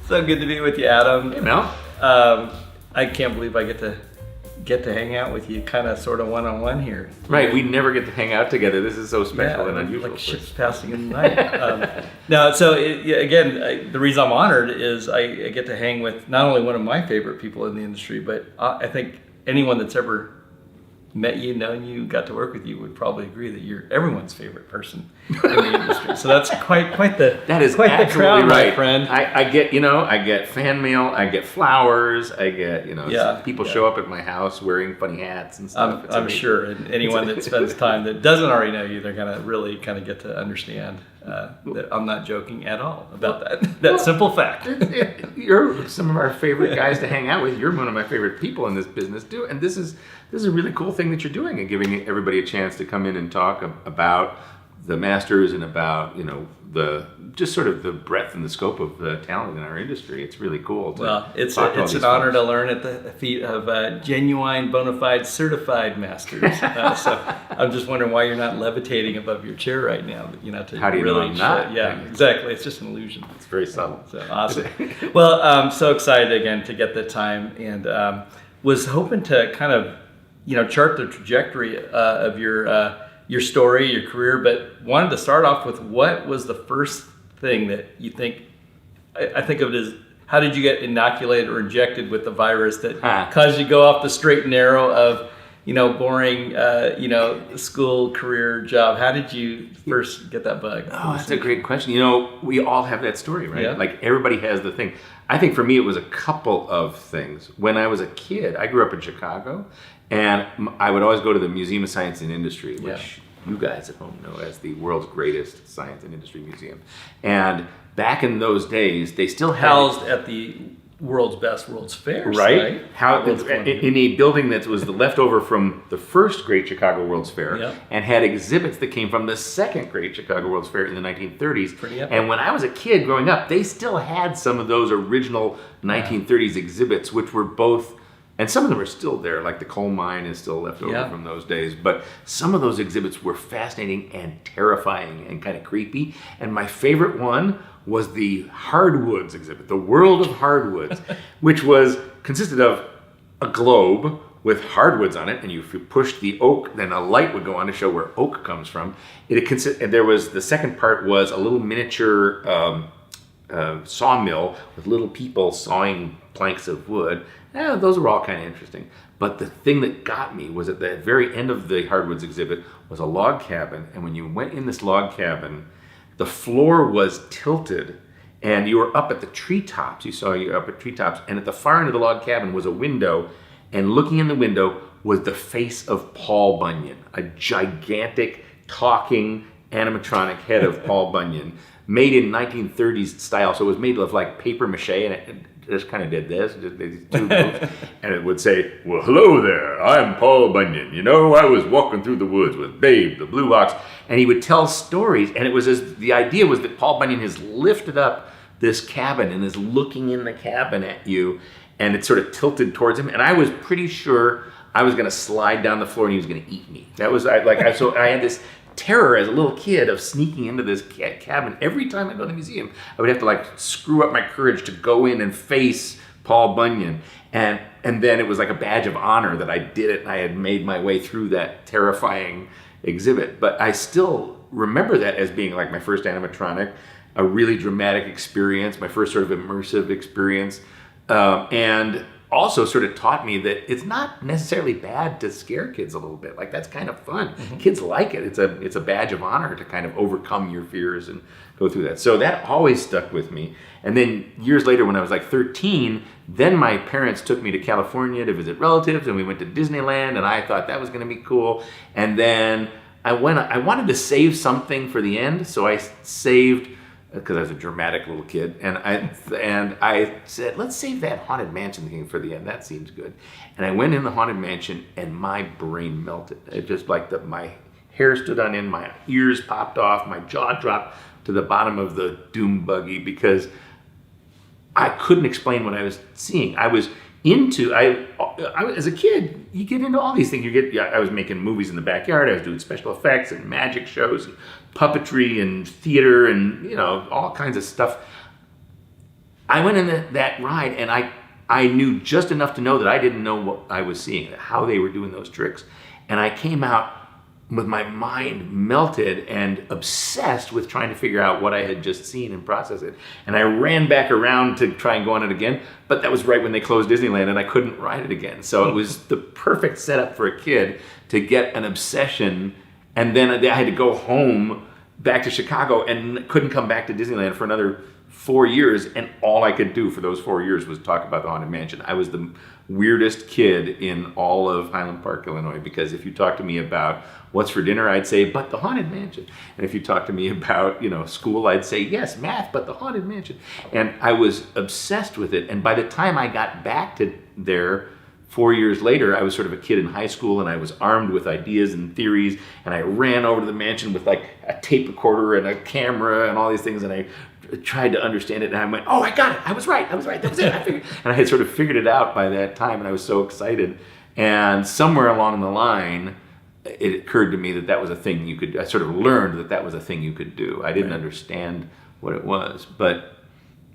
So good to be with you, Adam. Hey, Mel. I can't believe I get to hang out with you, kind of, sort of one-on-one here. Right, we never get to hang out together. This is so special and unusual. Like ships passing in the night. No, so again, the reason I'm honored is I get to hang with not only one of my favorite people in the industry, but I think anyone that's ever met you, known you, got to work with you would probably agree that you're everyone's favorite person in the industry. So that's quite the that is quite absolutely the crown, right, my friend. I get fan mail, I get flowers, I get people show up at my house wearing funny hats and stuff. I'm sure, and anyone that spends time that doesn't already know you, they're gonna really kind of get to understand that I'm not joking at all about that simple fact. You're some of our favorite guys to hang out with. You're one of my favorite people in this business too, and this is a really cool thing that you're doing and giving everybody a chance to come in and talk about the masters and about the just sort of the breadth and the scope of the talent in our industry. It's really cool. It's an honor to learn at the feet of genuine, bona fide, certified masters. So I'm just wondering why you're not levitating above your chair right now. How do you know I'm not? Yeah, exactly. It's just an illusion. It's very subtle. So awesome. Well, I'm so excited again to get the time, and was hoping to kind of chart the trajectory of your story, your career, but wanted to start off with what was the first thing that you think, I think of it as, how did you get inoculated or injected with the virus that caused you to go off the straight and narrow of, boring, school, career, job? How did you first get that bug? Oh, that's a great question. We all have that story, right? Yeah. Like everybody has the thing. I think for me, it was a couple of things. When I was a kid, I grew up in Chicago, and I would always go to the Museum of Science and Industry, which you guys at home know as the world's greatest science and industry museum. And back in those days, they still housed at the world's fairs, right? In a building that was the leftover from the first Great Chicago World's Fair, and had exhibits that came from the second Great Chicago World's Fair in the 1930s. And when I was a kid growing up, they still had some of those original 1930s exhibits, which were both. And some of them are still there, like the coal mine is still left over from those days. But some of those exhibits were fascinating and terrifying and kind of creepy. And my favorite one was the hardwoods exhibit, the world of hardwoods, which consisted of a globe with hardwoods on it, and if you pushed the oak, then a light would go on to show where oak comes from. The second part was a little miniature sawmill with little people sawing planks of wood. Those were all kind of interesting. But the thing that got me was at the very end of the hardwoods exhibit was a log cabin. And when you went in this log cabin, the floor was tilted and you were up at the treetops. You were up at treetops. And at the far end of the log cabin was a window. And looking in the window was the face of Paul Bunyan, a gigantic talking animatronic head of Paul Bunyan, made in 1930s style. So it was made of like paper mache, and it just kind of did this, just these two moves, and it would say, "Well, hello there, I'm Paul Bunyan. I was walking through the woods with Babe, the blue ox," and he would tell stories, and the idea was that Paul Bunyan has lifted up this cabin and is looking in the cabin at you, and it's sort of tilted towards him, and I was pretty sure I was going to slide down the floor and he was going to eat me. So I had this terror as a little kid of sneaking into this cabin. Every time I go to the museum, I would have to screw up my courage to go in and face Paul Bunyan. And then it was like a badge of honor that I did it and I had made my way through that terrifying exhibit. But I still remember that as being like my first animatronic, a really dramatic experience, my first sort of immersive experience. And also sort of taught me that it's not necessarily bad to scare kids a little bit. Like, that's kind of fun. Mm-hmm. Kids like it. It's a badge of honor to kind of overcome your fears and go through that. So that always stuck with me. And then years later, when I was like 13, then my parents took me to California to visit relatives, and we went to Disneyland, and I thought that was going to be cool. And then I wanted to save something for the end, so I saved, because I was a dramatic little kid, and I said, let's save that Haunted Mansion thing for the end. That seems good. And I went in the Haunted Mansion, and my brain melted. It just my hair stood on end, my ears popped off, my jaw dropped to the bottom of the doom buggy, because I couldn't explain what I was seeing. I was as a kid, you get into all these things. I was making movies in the backyard. I was doing special effects and magic shows and puppetry and theater and, all kinds of stuff. I went in that ride, and I knew just enough to know that I didn't know what I was seeing, how they were doing those tricks. And I came out with my mind melted and obsessed with trying to figure out what I had just seen and process it. And I ran back around to try and go on it again, but that was right when they closed Disneyland and I couldn't ride it again. So it was the perfect setup for a kid to get an obsession, and then I had to go home back to Chicago and couldn't come back to Disneyland for another 4 years, and all I could do for those 4 years was talk about the Haunted Mansion. I was the weirdest kid in all of Highland Park, Illinois, because if you talk to me about what's for dinner, I'd say, but the Haunted Mansion. And if you talk to me about, school, I'd say, yes, math, but the Haunted Mansion. And I was obsessed with it. And by the time I got back to there 4 years later, I was sort of a kid in high school, and I was armed with ideas and theories, and I ran over to the mansion with like a tape recorder and a camera and all these things, and I tried to understand it, and I went, oh, I got it, I was right, that was it, I figured. And I had sort of figured it out by that time, and I was so excited. And somewhere along the line, it occurred to me that was a thing you could, I sort of learned that was a thing you could do. I didn't understand what it was, but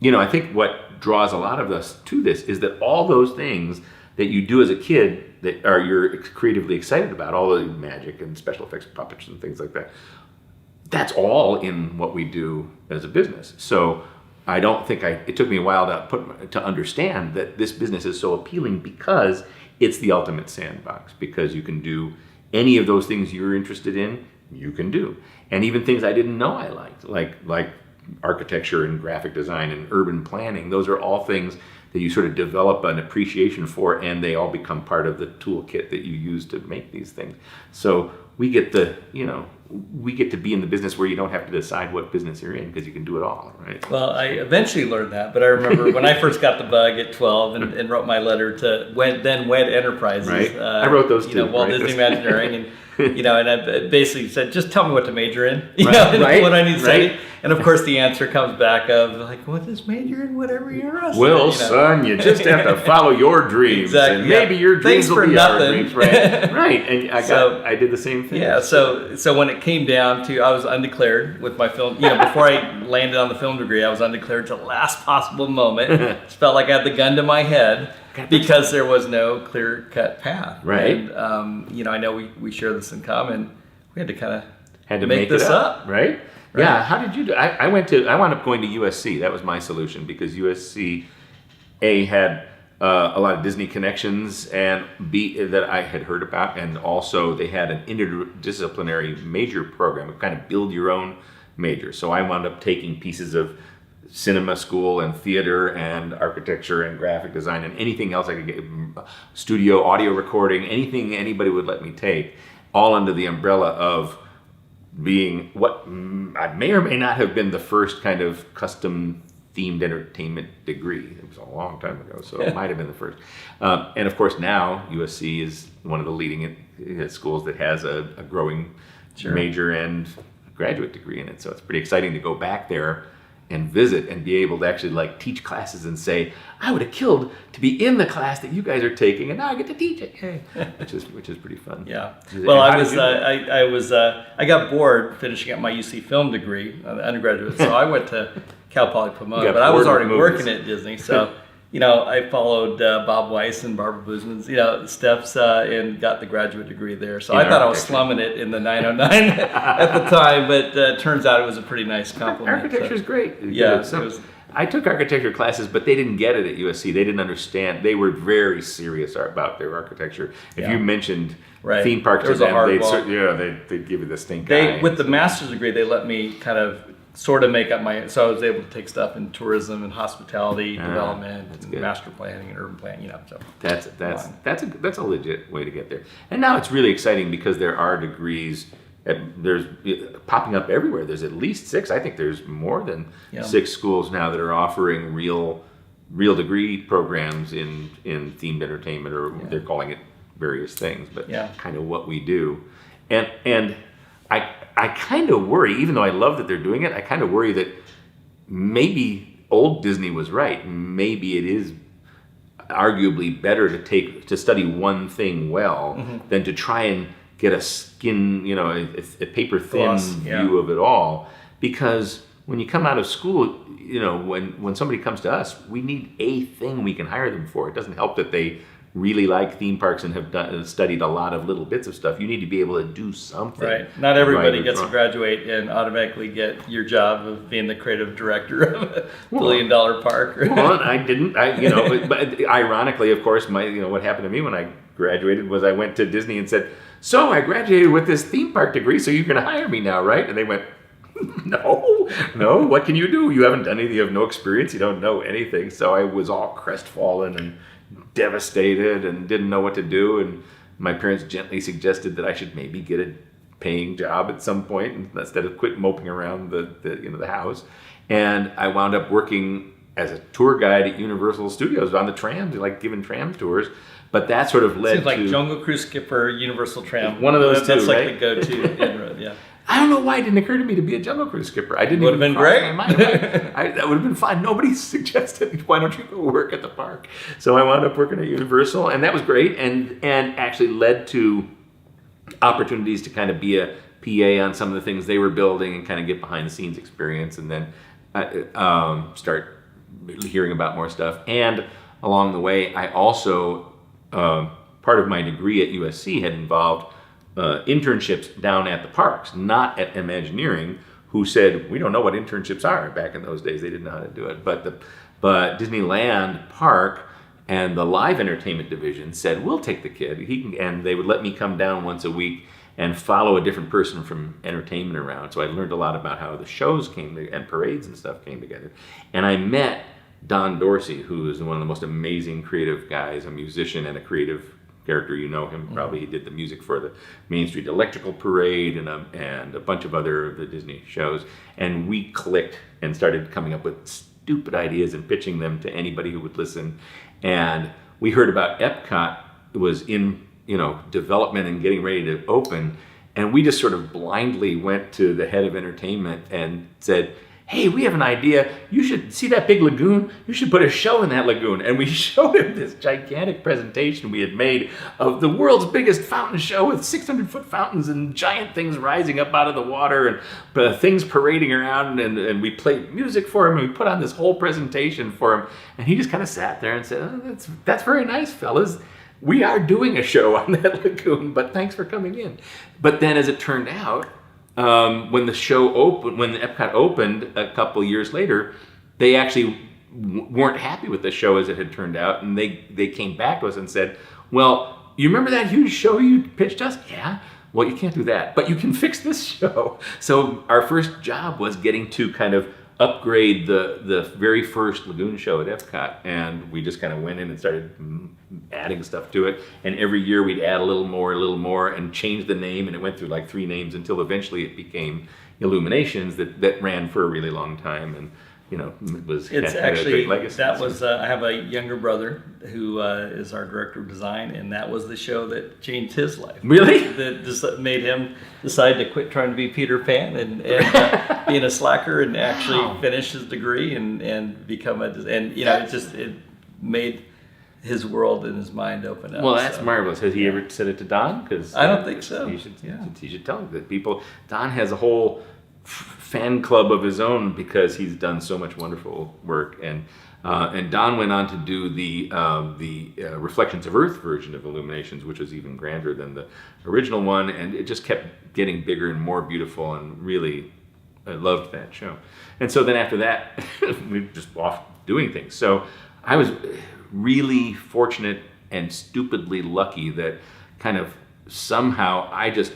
I think what draws a lot of us to this is that all those things that you do as a kid that you're creatively excited about, all the magic and special effects, puppets and things like that, that's all in what we do as a business. So I don't think it took me a while to understand that this business is so appealing because it's the ultimate sandbox, because you can do any of those things you're interested in, you can do. And even things I didn't know I liked, like architecture and graphic design and urban planning, those are all things that you sort of develop an appreciation for, and they all become part of the toolkit that you use to make these things. So we get to be in the business where you don't have to decide what business you're in, because you can do it all, right? Well, I eventually learned that, but I remember when I first got the bug at 12 and wrote my letter to WED Enterprises. Right. I wrote those too. Walt Disney Imagineering, and and I basically said, just tell me what to major in, right. what I need to study. And of course, the answer comes back of like, well, just major in whatever you're interested in. Well, son, you just have to follow your dreams, exactly, and maybe your dreams will be nothing. Our dreams, right? Right. And I did the same thing. Yeah. So when it came down to, I was undeclared with my film. Before I landed on the film degree, I was undeclared to the last possible moment. Just felt like I had the gun to my head, because there was no clear-cut path. Right. And I know we share this in common. We had to kind of make this up. Right? Yeah. How did you do? I wound up going to USC. That was my solution, because USC had a lot of Disney connections, and B, that I had heard about, and also they had an interdisciplinary major program, kind of build your own major. So I wound up taking pieces of cinema school and theater and architecture and graphic design and anything else I could get, studio audio recording, anything anybody would let me take, all under the umbrella of being what I may or may not have been the first kind of custom themed entertainment degree. It was a long time ago, so it might have been the first. And of course now USC is one of the leading schools that has a growing major and graduate degree in it. So it's pretty exciting to go back there and visit and be able to actually teach classes and say, I would have killed to be in the class that you guys are taking, and now I get to teach it. Yay. which is pretty fun. Yeah. Well, I got bored finishing up my UC film degree, the undergraduate, so I went to Cal Poly Pomona, but I was already working at Disney, so I followed Bob Weiss and Barbara Boozman's steps and got the graduate degree there. So I thought I was slumming it in the 909 at the time, but turns out it was a pretty nice compliment. Architecture is great. Yeah. I took architecture classes, but they didn't get it at USC. They didn't understand. They were very serious about their architecture. If you mentioned theme parks to them, they'd give you the stink eye. With the master's degree, they let me kind of sort of make up so I was able to take stuff in tourism and hospitality development and master planning and urban planning. So that's a legit way to get there. And now it's really exciting because there are degrees. There's popping up everywhere. There's at least 6. I think there's more than 6 schools now that are offering real degree programs in themed entertainment, or they're calling it various things, but kind of what we do. And I kind of worry, even though I love that they're doing it, I kind of worry that maybe old Disney was right. Maybe it is arguably better to study one thing well than to try and get a skin, a paper thin view of it all, because when you come out of school, when somebody comes to us, we need a thing we can hire them for. It doesn't help that they really like theme parks and have studied a lot of little bits of stuff. You need to be able to do something. Right. Not everybody gets to graduate and automatically get your job of being the creative director of a billion-dollar park. Well, I didn't. But ironically, of course, what happened to me when I graduated was I went to Disney and said, "So I graduated with this theme park degree, so you're going to hire me now, right?" And they went, No. What can you do? You haven't done anything. You have no experience. You don't know anything. So I was all crestfallen and devastated and didn't know what to do. And my parents gently suggested that I should maybe get a paying job at some point instead of quit moping around the house. And I wound up working as a tour guide at Universal Studios on the trams, like giving tram tours. But that sort of led to like Jungle Cruise Skipper, Universal Tram. One of those That's two, like right? the go-to inroad, yeah. I don't know why it didn't occur to me to be a Jungle Cruise skipper. I didn't. Would have been great. That would have been fun. Nobody suggested, why don't you go work at the park? So I wound up working at Universal, and that was great, and actually led to opportunities to kind of be a PA on some of the things they were building and kind of get behind the scenes experience, and then start hearing about more stuff. And along the way, I also, part of my degree at USC had involved internships down at the parks, not at Imagineering, who said, we don't know what internships are. Back in those days, they didn't know how to do it. But Disneyland Park and the live entertainment division said, we'll take the kid. And they would let me come down once a week and follow a different person from entertainment around. So I learned a lot about how the shows and parades and stuff came together. And I met Don Dorsey, who is one of the most amazing creative guys, a musician and a creative character. You know him probably. He did the music for the Main Street Electrical Parade and a bunch of other of the Disney shows. And we clicked and started coming up with stupid ideas and pitching them to anybody who would listen. And we heard about Epcot was in development and getting ready to open, and we just sort of blindly went to the head of entertainment and said, hey, we have an idea. You should see that big lagoon. You should put a show in that lagoon. And we showed him this gigantic presentation we had made of the world's biggest fountain show with 600-foot fountains and giant things rising up out of the water and things parading around. And we played music for him, and we put on this whole presentation for him. And he just kind of sat there and said, oh, that's very nice, fellas. We are doing a show on that lagoon, but thanks for coming in. But then as it turned out, when the Epcot opened a couple years later, they actually weren't happy with the show as it had turned out, and they came back to us and said, well, you remember that huge show you pitched us? Yeah. Well, you can't do that, but you can fix this show. So our first job was getting to kind of upgrade the very first lagoon show at Epcot, and we just kind of went in and started adding stuff to it, and every year we'd add a little more and change the name, and it went through like 3 names until eventually it became Illuminations that ran for a really long time, and had a great legacy. That was I have a younger brother who is our director of design, and that was the show that changed his life. Really? That just made him decide to quit trying to be Peter Pan and being a slacker and actually finish his degree and become it made his world and his mind open up. Well, that's marvelous. Has he ever said it to Don? Because I don't think so. You should tell him that people. Don has a whole fan club of his own because he's done so much wonderful work, and Don went on to do the Reflections of Earth version of Illuminations, which was even grander than the original one, and it just kept getting bigger and more beautiful, and really I loved that show. And so then after that, we were just off doing things. So I was really fortunate and stupidly lucky that kind of somehow I just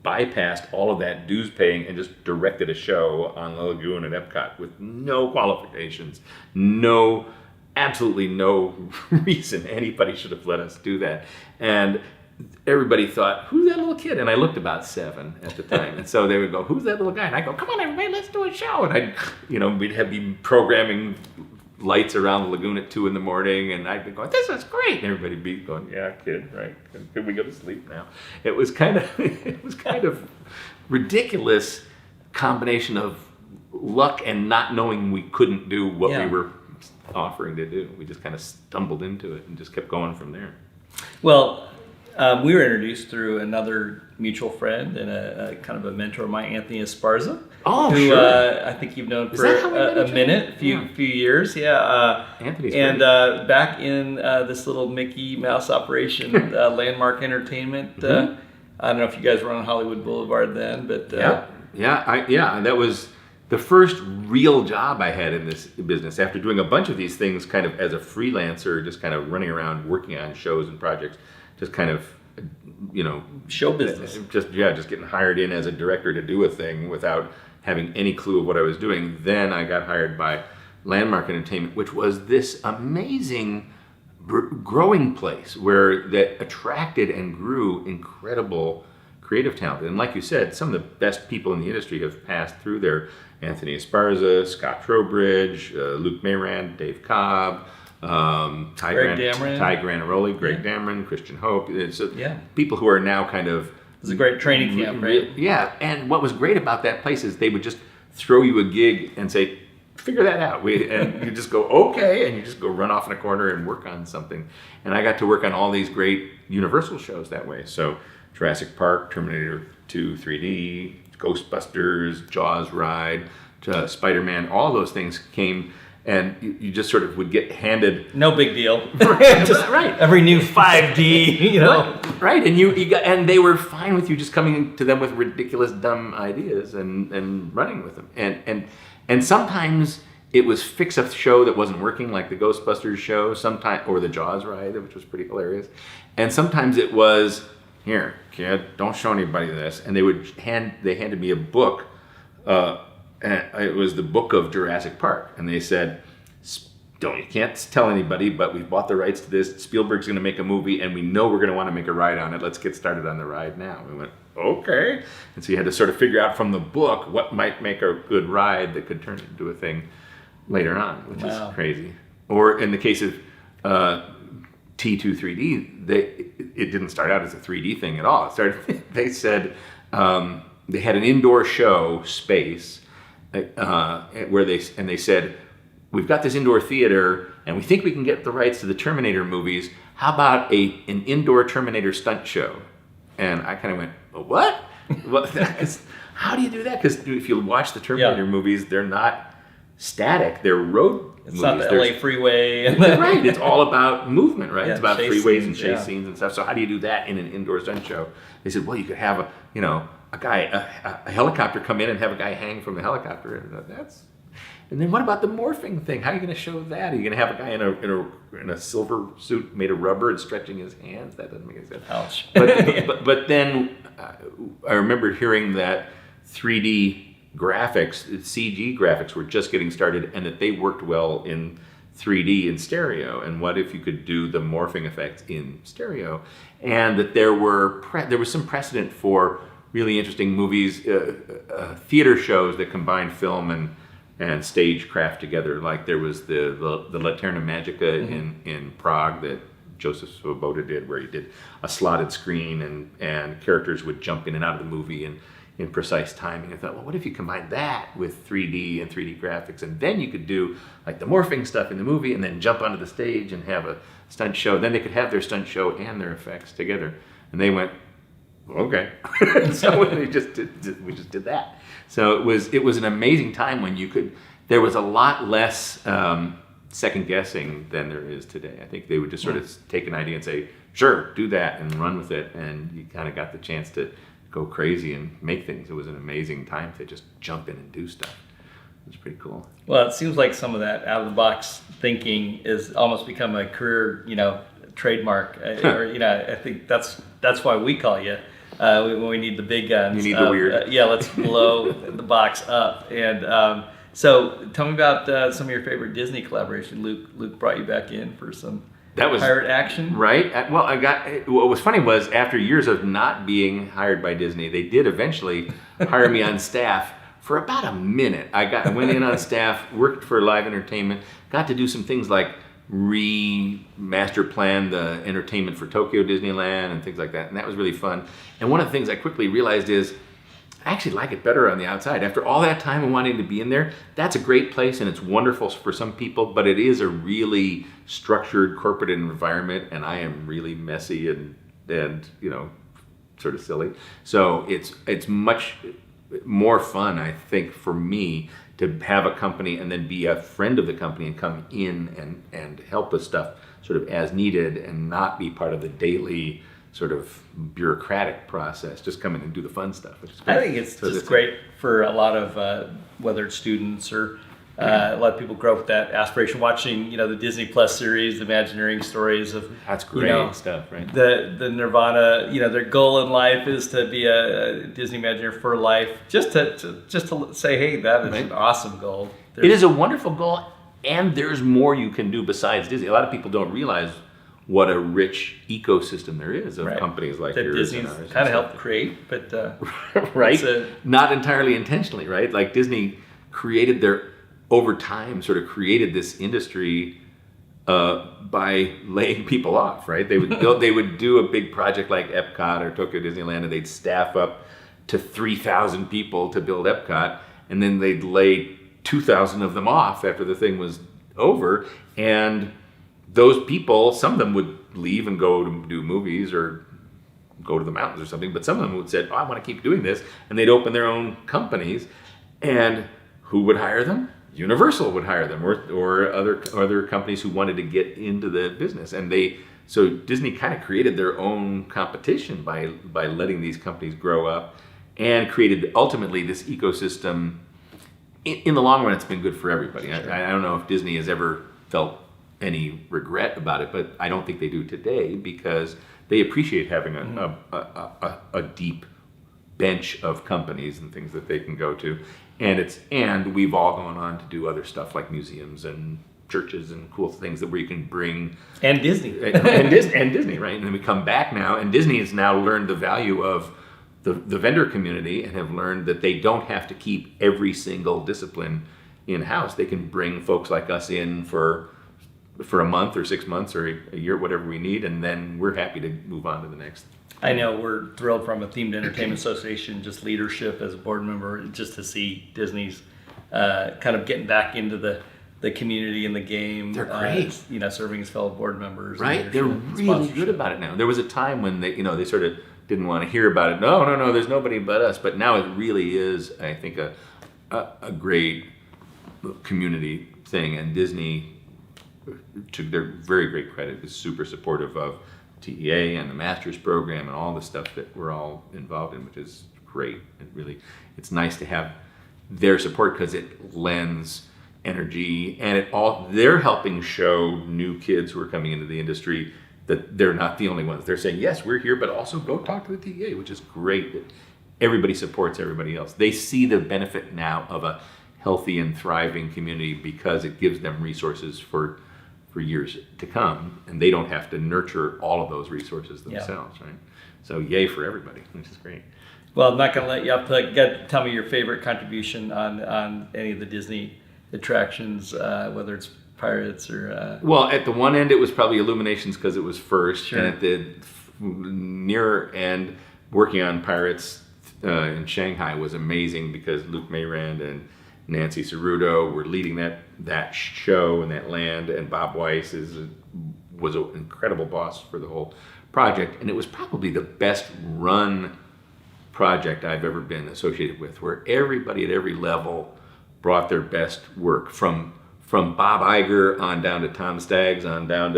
bypassed all of that dues paying and just directed a show on the lagoon at Epcot with no qualifications, absolutely no reason anybody should have let us do that. And everybody thought, who's that little kid? And I looked about 7 at the time. And so they would go, who's that little guy? And I go, come on, everybody, let's do a show. And we'd be programming lights around the lagoon at 2 a.m, and I'd be going, this is great. And everybody'd be going, yeah, kid, right? Could we go to sleep now? It was kind of ridiculous combination of luck and not knowing we couldn't do what we were offering to do. We just kind of stumbled into it and just kept going from there. Well, We were introduced through another mutual friend and a kind of a mentor of mine, Anthony Esparza. Oh, who, sure. I think you've known Is for that how we met a each other? minute, Yeah. few years, yeah. Anthony's and great. back in this little Mickey Mouse operation, Landmark Entertainment. Mm-hmm. I don't know if you guys were on Hollywood Boulevard then, but That was the first real job I had in this business. After doing a bunch of these things, kind of as a freelancer, just kind of running around working on shows and projects, just kind of, show business. just getting hired in as a director to do a thing without having any clue of what I was doing. Then I got hired by Landmark Entertainment, which was this amazing growing place where that attracted and grew incredible creative talent. And like you said, some of the best people in the industry have passed through there. Anthony Esparza, Scott Trowbridge, Luke Mayran, Dave Cobb, Ty Granaroli, Greg Dameron, Christian Hope. So people who are now kind of... It was a great training camp, right? Yeah, and what was great about that place is they would just throw you a gig and say, figure that out. And you just go, okay, and you just go run off in a corner and work on something. And I got to work on all these great Universal shows that way. So Jurassic Park, Terminator 2 3D, Ghostbusters, Jaws ride, Spider-Man, all those things came, and you just sort of would get handed... No big deal. Right. Every new 5D, Right, and you got, and they were fine with you just coming to them with ridiculous, dumb ideas and running with them. And sometimes it was fix a show that wasn't working, like the Ghostbusters show, sometimes, or the Jaws ride, which was pretty hilarious. And sometimes it was, here, kid, don't show anybody this. And they handed me a book, and it was the book of Jurassic Park. And they said, you can't tell anybody, but we've bought the rights to this. Spielberg's going to make a movie, and we know we're going to want to make a ride on it. Let's get started on the ride now. We went, okay. And so you had to sort of figure out from the book what might make a good ride that could turn into a thing later on, which is crazy. Or in the case of T2 3D, it didn't start out as a 3D thing at all. It started. They said they had an indoor show space where they said, we've got this indoor theater, and we think we can get the rights to the Terminator movies. How about an indoor Terminator stunt show? And I kind of went, what? How do you do that? Because if you watch the Terminator movies, they're not static. They're road movies. It's not the LA freeway. Right. It's all about movement, right? Yeah, it's about chase freeways scenes, and chase scenes and stuff. So how do you do that in an indoor stunt show? They said, well, you could have a helicopter come in and have a guy hang from the helicopter. And then what about the morphing thing? How are you going to show that? Are you going to have a guy in a silver suit made of rubber and stretching his hands? That doesn't make any sense. Ouch. But then I remember hearing that 3D graphics, CG graphics were just getting started, and that they worked well in 3D and stereo. And what if you could do the morphing effects in stereo? And that there was some precedent for really interesting movies, theater shows that combined film and stagecraft together. Like there was the Laterna Magica in Prague that Joseph Svoboda did, where he did a slotted screen and characters would jump in and out of the movie in precise timing. I thought, well, what if you combine that with 3D and 3D graphics, and then you could do like the morphing stuff in the movie and then jump onto the stage and have a stunt show. Then they could have their stunt show and their effects together. And they went, okay. So we just did that. So it was an amazing time when there was a lot less second guessing than there is today. I think they would just sort of take an idea and say, sure, do that, and run with it. And you kind of got the chance to go crazy and make things. It was an amazing time to just jump in and do stuff. It was pretty cool. Well, it seems like some of that out of the box thinking is almost become a career, trademark. Or I think that's why we call you. When we need the big guns. You need the weird. Let's blow the box up. And so tell me about some of your favorite Disney collaboration. Luke brought you back in for some pirate action. Right. Well, what was funny was after years of not being hired by Disney, they did eventually hire me on staff for about a minute. I went in on staff, worked for live entertainment, got to do some things like remaster plan the entertainment for Tokyo Disneyland and things like that, and that was really fun. And one of the things I quickly realized is I actually like it better on the outside. After all that time and wanting to be in there, that's a great place and it's wonderful for some people, but it is a really structured corporate environment, and I am really messy and and sort of silly. So it's much more fun, I think, for me to have a company and then be a friend of the company and come in and help with stuff sort of as needed and not be part of the daily sort of bureaucratic process. Just come in and do the fun stuff, which is great. I think it's just great for a lot of whether it's students or a lot of people grow up with that aspiration. Watching the Disney Plus series, the Imagineering stories of that's great stuff, right? The Nirvana, their goal in life is to be a Disney Imagineer for life. Just to say, hey, that is an awesome goal. It is a wonderful goal, and there's more you can do besides Disney. A lot of people don't realize what a rich ecosystem there is of companies like that yours Disney's and ours. Kind of helped create, but right, not entirely intentionally, right? Like Disney over time sort of created this industry by laying people off, right? They would do a big project like Epcot or Tokyo Disneyland, and they'd staff up to 3,000 people to build Epcot, and then they'd lay 2,000 of them off after the thing was over, and those people, some of them would leave and go to do movies or go to the mountains or something, but some of them would say, I want to keep doing this, and they'd open their own companies, and who would hire them? Universal would hire them, or other companies who wanted to get into the business, and so Disney kind of created their own competition by letting these companies grow up, and created ultimately this ecosystem. In the long run, it's been good for everybody. Sure. I don't know if Disney has ever felt any regret about it, but I don't think they do today because they appreciate having a deep bench of companies and things that they can go to. And we've all gone on to do other stuff like museums and churches and cool things where you can bring and Disney and Disney, right? And then we come back now, and Disney has now learned the value of the vendor community and have learned that they don't have to keep every single discipline in house. They can bring folks like us in for a month or 6 months or a year, whatever we need, and then we're happy to move on to the next. I know we're thrilled from a Themed Entertainment Association, just leadership as a board member, just to see Disney's kind of getting back into the community and the game. They're great. Serving as fellow board members. Right, they're really good about it now. There was a time when they sort of didn't want to hear about it. No, there's nobody but us. But now it really is, I think, a great community thing. And Disney, to their very great credit, is super supportive of TEA and the master's program and all the stuff that we're all involved in, which is great. It's nice to have their support because it lends energy, and they're helping show new kids who are coming into the industry that they're not the only ones. They're saying, yes, we're here, but also go talk to the TEA, which is great that everybody supports everybody else. They see the benefit now of a healthy and thriving community because it gives them resources for years to come, and they don't have to nurture all of those resources themselves, right? So yay for everybody, which is great. Well, I'm not going to let you up. Tell me your favorite contribution on any of the Disney attractions, whether it's Pirates or... Well, at the one end, it was probably Illuminations because it was first, sure. And at the nearer end, working on Pirates in Shanghai was amazing because Luke Mayrand and Nancy Ceruto were leading that show and that land, and Bob Weiss was an incredible boss for the whole project, and it was probably the best run project I've ever been associated with, where everybody at every level brought their best work, from Bob Iger on down to Tom Staggs, on down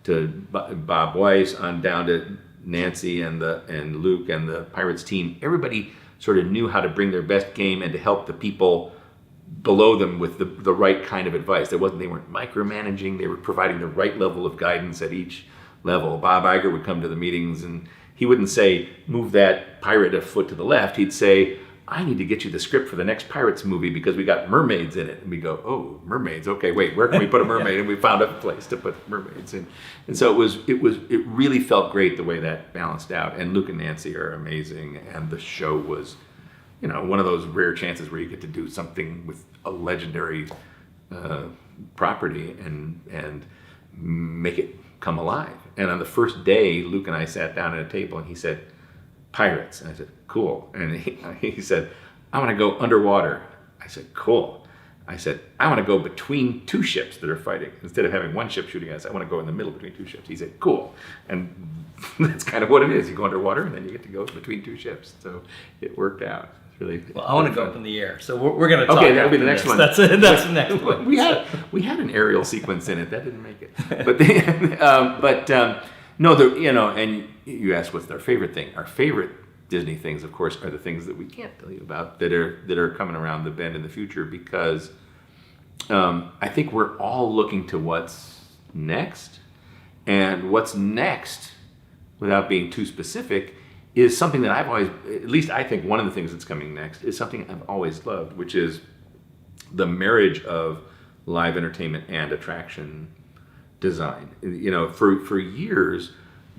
to Bob Weiss, on down to Nancy and Luke and the Pirates team. Everybody sort of knew how to bring their best game and to help the people below them with the right kind of advice. They weren't micromanaging. They were providing the right level of guidance at each level. Bob Iger would come to the meetings and he wouldn't say, move that pirate a foot to the left. He'd say, I need to get you the script for the next Pirates movie because we got mermaids in it. And we go, oh, mermaids. Okay, wait, where can we put a mermaid? And we found a place to put mermaids in. And so it really felt great the way that balanced out. And Luke and Nancy are amazing. And the show was, one of those rare chances where you get to do something with a legendary property and make it come alive. And on the first day, Luke and I sat down at a table and he said, Pirates. And I said, cool. And he said, I want to go underwater. I said, cool. I said, I want to go between two ships that are fighting. Instead of having one ship shooting at us, I want to go in the middle between two ships. He said, cool. And that's kind of what it is. You go underwater and then you get to go between two ships. So it worked out. It's really well, I want to go up in the air. So we're going to talk. Okay, that'll be the next one. That's it. That's the next one. We had an aerial sequence in it. That didn't make it. And you asked what's our favorite thing. Our favorite Disney things, of course, are the things that we can't tell you about that are coming around the bend in the future, because I think we're all looking to what's next, and what's next, without being too specific, is something that I've always, at least I think one of the things that's coming next is something I've always loved, which is the marriage of live entertainment and attraction design. For years,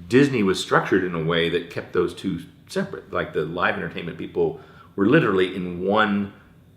Disney was structured in a way that kept those two separate. Like the live entertainment people were literally in one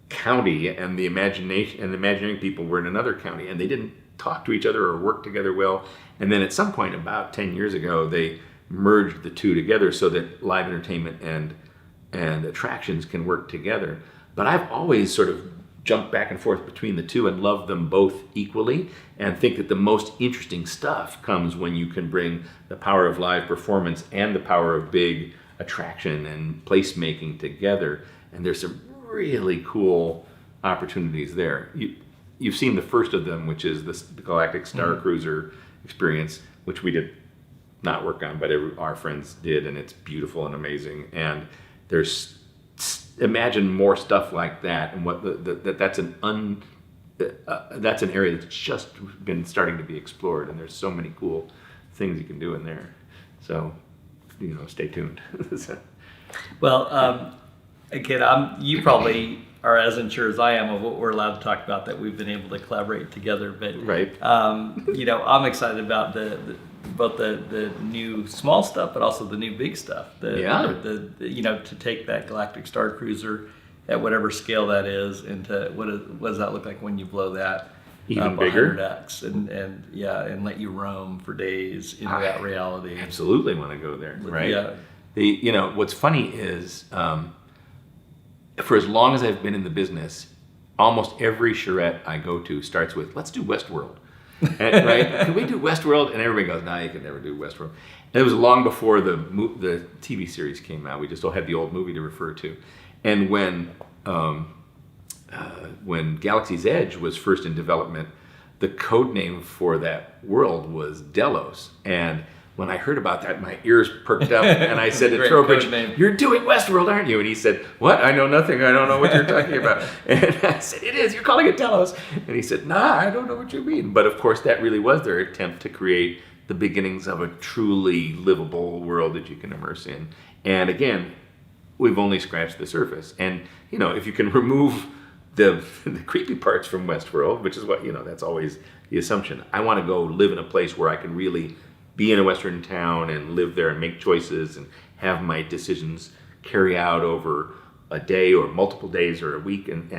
county, and the imagineering people were in another county, and they didn't talk to each other or work together well. And then at some point, about 10 years ago, they merged the two together so that live entertainment and attractions can work together. But I've always sort of jumped back and forth between the two and loved them both equally, and think that the most interesting stuff comes when you can bring the power of live performance and the power of big attraction and placemaking together. And there's some really cool opportunities there. You've seen the first of them, which is the Galactic Star Cruiser experience, which we did not work on, but our friends did, and it's beautiful and amazing. And imagine more stuff like that, and that's an area that's just been starting to be explored, and there's so many cool things you can do in there. So, stay tuned. Well, again, you probably are as unsure as I am of what we're allowed to talk about, that we've been able to collaborate together. But right. I'm excited about both the new small stuff, but also the new big stuff. To take that Galactic Star Cruiser at whatever scale that is, into what does that look like when you blow that even bigger 100x, and let you roam for days into that reality. Absolutely want to go there, right? Yeah. What's funny is, for as long as I've been in the business, almost every charrette I go to starts with, "Let's do Westworld." And, right? Can we do Westworld? And everybody goes, "No, you can never do Westworld." And it was long before the TV series came out. We just still had the old movie to refer to. And when Galaxy's Edge was first in development, the code name for that world was Delos. And when I heard about that, my ears perked up, and I said to Trowbridge, "You're doing Westworld, aren't you?" And he said, "What? I know nothing. I don't know what you're talking about." And I said, "It is. You're calling it Delos." And he said, "Nah, I don't know what you mean." But of course, that really was their attempt to create the beginnings of a truly livable world that you can immerse in. And again, we've only scratched the surface. And, if you can remove the creepy parts from Westworld, which is what, that's always the assumption. I want to go live in a place where I can really be in a Western town and live there and make choices and have my decisions carry out over a day or multiple days or a week, and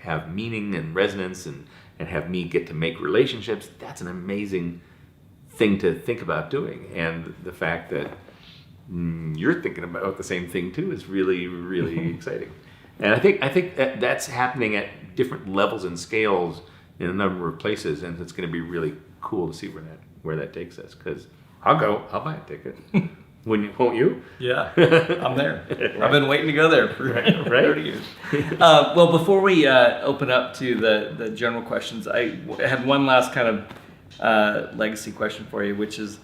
have meaning and resonance, and have me get to make relationships. That's an amazing thing to think about doing. And the fact that you're thinking about the same thing too is really, really exciting. And I think that's happening at different levels and scales in a number of places, and it's going to be really cool to see where that takes us. Because I'll buy a ticket. Won't you? Yeah, I'm there. Right. I've been waiting to go there for 30 years. Well, before we open up to the general questions, I had one last kind of legacy question for you, which is,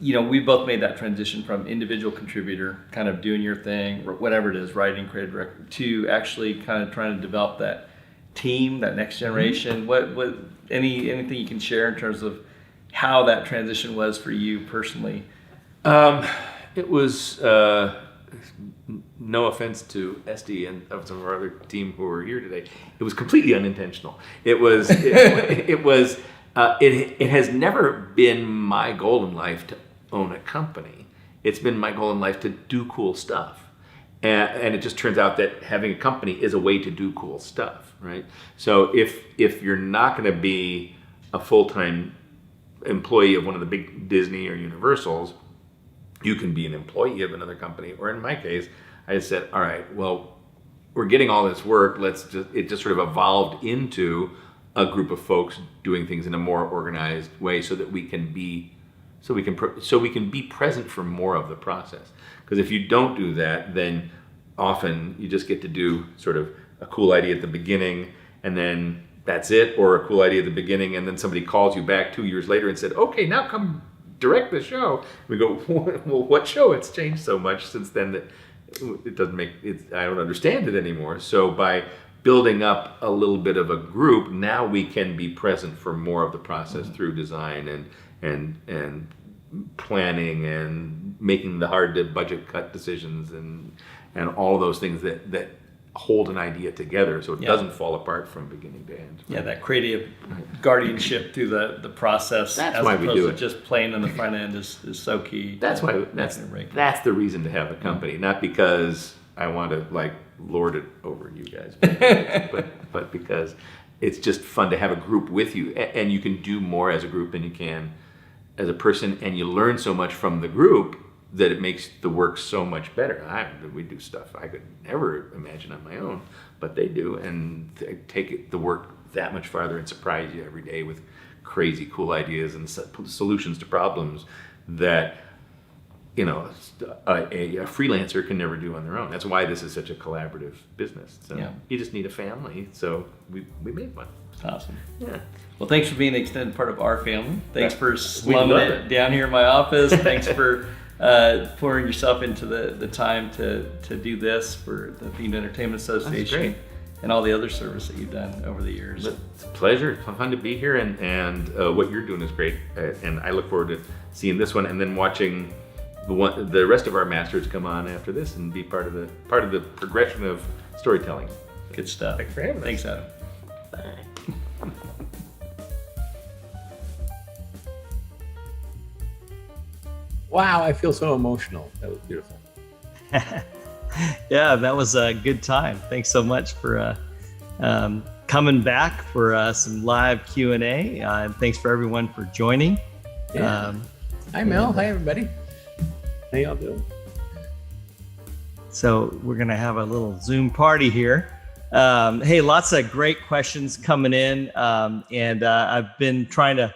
we both made that transition from individual contributor, kind of doing your thing, whatever it is, writing, creative director, to actually kind of trying to develop that team, that next generation. What anything you can share in terms of how that transition was for you personally? It was, no offense to Esty and of some of our other team who are here today, it was completely unintentional. It has never been my goal in life to own a company. It's been my goal in life to do cool stuff. And it just turns out that having a company is a way to do cool stuff, right? So if you're not going to be a full-time employee of one of the big Disney or Universals, you can be an employee of another company. Or in my case, I just said, all right, well, we're getting all this work. It just sort of evolved into a group of folks doing things in a more organized way, so that we can be present for more of the process. Because if you don't do that, then often you just get to do sort of a cool idea at the beginning, and then that's it, or a cool idea at the beginning, and then somebody calls you back 2 years later and said, okay, now come direct the show. We go, well, what show? It's changed so much since then that it doesn't make it. I don't understand it anymore. So by building up a little bit of a group, now we can be present for more of the process through design and planning and making the hard to budget cut decisions and all those things that hold an idea together, so it doesn't fall apart from beginning to end. Yeah, that creative guardianship through the process. That's why we do it. Just playing on the front end is so key. That's why that's the reason to have a company, not because I want to like lord it over you guys, but because it's just fun to have a group with you, and you can do more as a group than you can as a person, and you learn so much from the group that it makes the work so much better. We do stuff I could never imagine on my own, but they do, and they take the work that much farther and surprise you every day with crazy cool ideas and solutions to problems that a freelancer can never do on their own. That's why this is such a collaborative business. So you just need a family. So we made one. Awesome. Yeah. Well, thanks for being an extended part of our family. Thanks for slumming it down here in my office. Thanks for pouring yourself into the time to do this for the Themed Entertainment Association and all the other service that you've done over the years. It's a pleasure. It's fun to be here, and what you're doing is great. And I look forward to seeing this one, and then watching the rest of our masters come on after this and be part of the progression of storytelling. Good stuff. Thanks for having us. Thanks, Adam. Wow, I feel so emotional. That was beautiful. Yeah, that was a good time. Thanks so much for coming back for some live Q&A. And thanks for everyone for joining. Yeah. Hi, Mel. Hi, everybody. How y'all doing? So we're going to have a little Zoom party here. Hey, lots of great questions coming in. And I've been trying to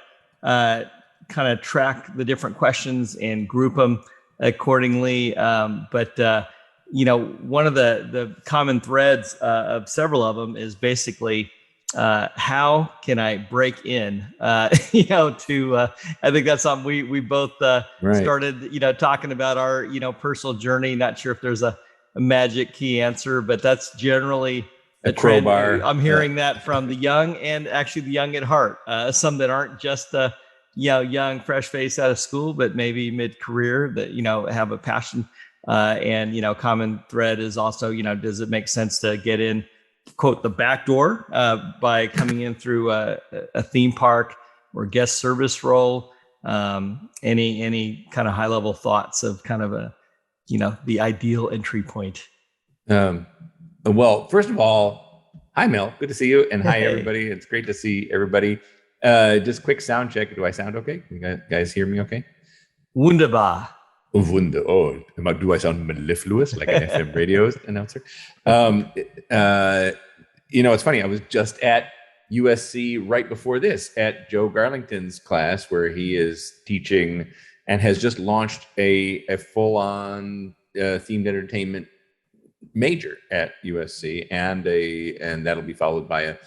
kind of track the different questions and group them accordingly. But one of the common threads of several of them is basically how can I break in? I think that's something we both started, talking about our, personal journey. Not sure if there's a magic key answer, but that's generally a trend. Crowbar. I'm hearing that from the young and actually the young at heart. Some that aren't just young, fresh face out of school, but maybe mid-career that, have a passion. And common thread is also, does it make sense to get in, quote, the back door by coming in through a theme park or guest service role? Any kind of high level thoughts of kind of the ideal entry point? Well, first of all, hi, Mel. Good to see you. And hi, everybody. It's great to see everybody. Just quick sound check. Do I sound okay? You guys hear me okay? Wunderbar. Oh, do I sound mellifluous like an FM radio announcer? It's funny. I was just at USC right before this at Joe Garlington's class, where he is teaching and has just launched a full-on themed entertainment major at USC, and that'll be followed by an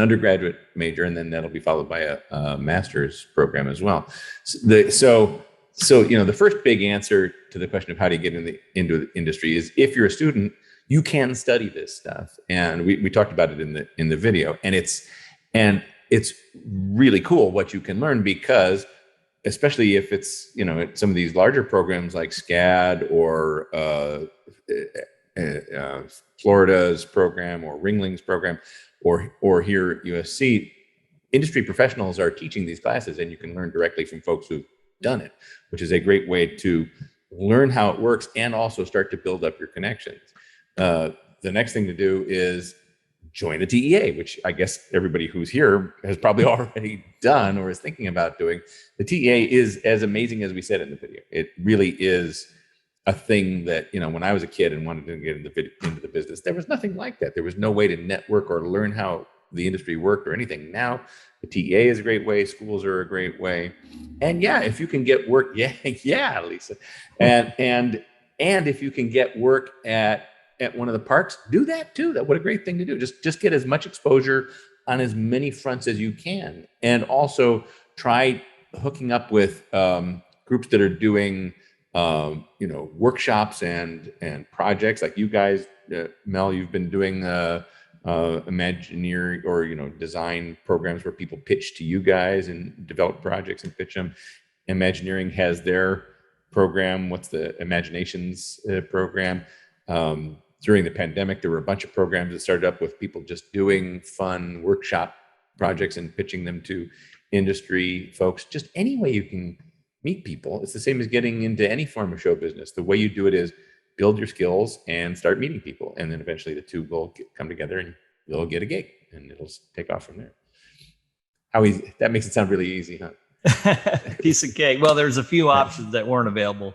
undergraduate major, and then that'll be followed by a master's program as well. So the first big answer to the question of how do you get into the industry is, if you're a student, you can study this stuff, and we talked about it in the video, and it's really cool what you can learn, because especially if it's some of these larger programs like SCAD or Florida's program or Ringling's program or here at USC, industry professionals are teaching these classes, and you can learn directly from folks who've done it, which is a great way to learn how it works and also start to build up your connections. The next thing to do is join a TEA, which I guess everybody who's here has probably already done or is thinking about doing. The TEA is as amazing as we said in the video. It really is a thing that, when I was a kid and wanted to get into the business, there was nothing like that. There was no way to network or learn how the industry worked or anything. Now the TEA is a great way. Schools are a great way. And yeah, if you can get work, yeah, Lisa. And if you can get work at one of the parks, do that too. What a great thing to do. Just get as much exposure on as many fronts as you can. And also try hooking up with groups that are doing workshops and projects like you guys. Mel, you've been doing Imagineering or design programs where people pitch to you guys and develop projects and pitch them. Imagineering has their program. What's the Imaginations program? During the pandemic, there were a bunch of programs that started up with people just doing fun workshop projects and pitching them to industry folks. Just any way you can meet people. It's the same as getting into any form of show business. The way you do it is build your skills and start meeting people. And then eventually the two will come together and you'll get a gig and it'll take off from there. How easy? That makes it sound really easy, huh? Piece of cake. Well, there's a few options that weren't available